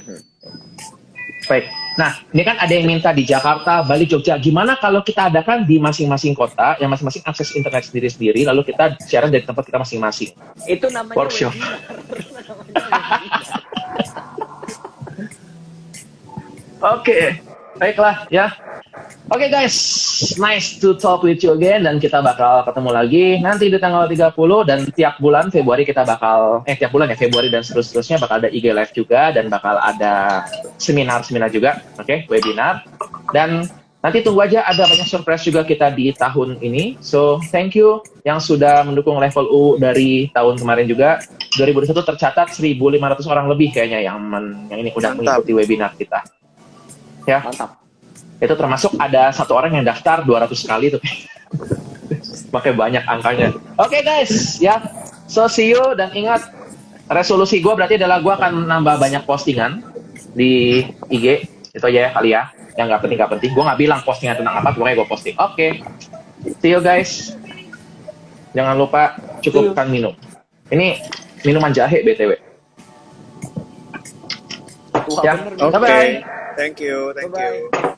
Baik. Nah, ini kan ada yang minta di Jakarta, Bali, Jogja. Gimana kalau kita adakan di masing-masing kota, yang masing-masing akses internet sendiri-sendiri, lalu kita siaran dari tempat kita masing-masing? Itu namanya Workshop. Oke, baiklah ya. Oke guys, nice to talk with you again, dan kita bakal ketemu lagi nanti di tanggal 30, dan tiap bulan Februari kita bakal, tiap bulan ya, Februari dan seterusnya bakal ada IG Live juga, dan bakal ada seminar-seminar juga, oke, webinar. Dan nanti tunggu aja, ada banyak surprise juga kita di tahun ini. So, thank you yang sudah mendukung Level U dari tahun kemarin juga. 2021 tercatat 1.500 orang lebih kayaknya yang ini udah mengikuti webinar kita. Ya. Mantap. Itu termasuk ada satu orang yang daftar 200 kali tuh. Makanya banyak angkanya. Oke guys, ya. So see you, dan ingat resolusi gue berarti adalah gue akan nambah banyak postingan di IG. Itu aja ya kali ya. Yang nggak penting. Gue nggak bilang postingan tentang apa, pokoknya gue posting. Oke. See you guys. Jangan lupa cukupkan minum. Ini minuman jahe BTW. Wah, Ya. bener, Oke. Bye-bye. Thank you. Bye-bye.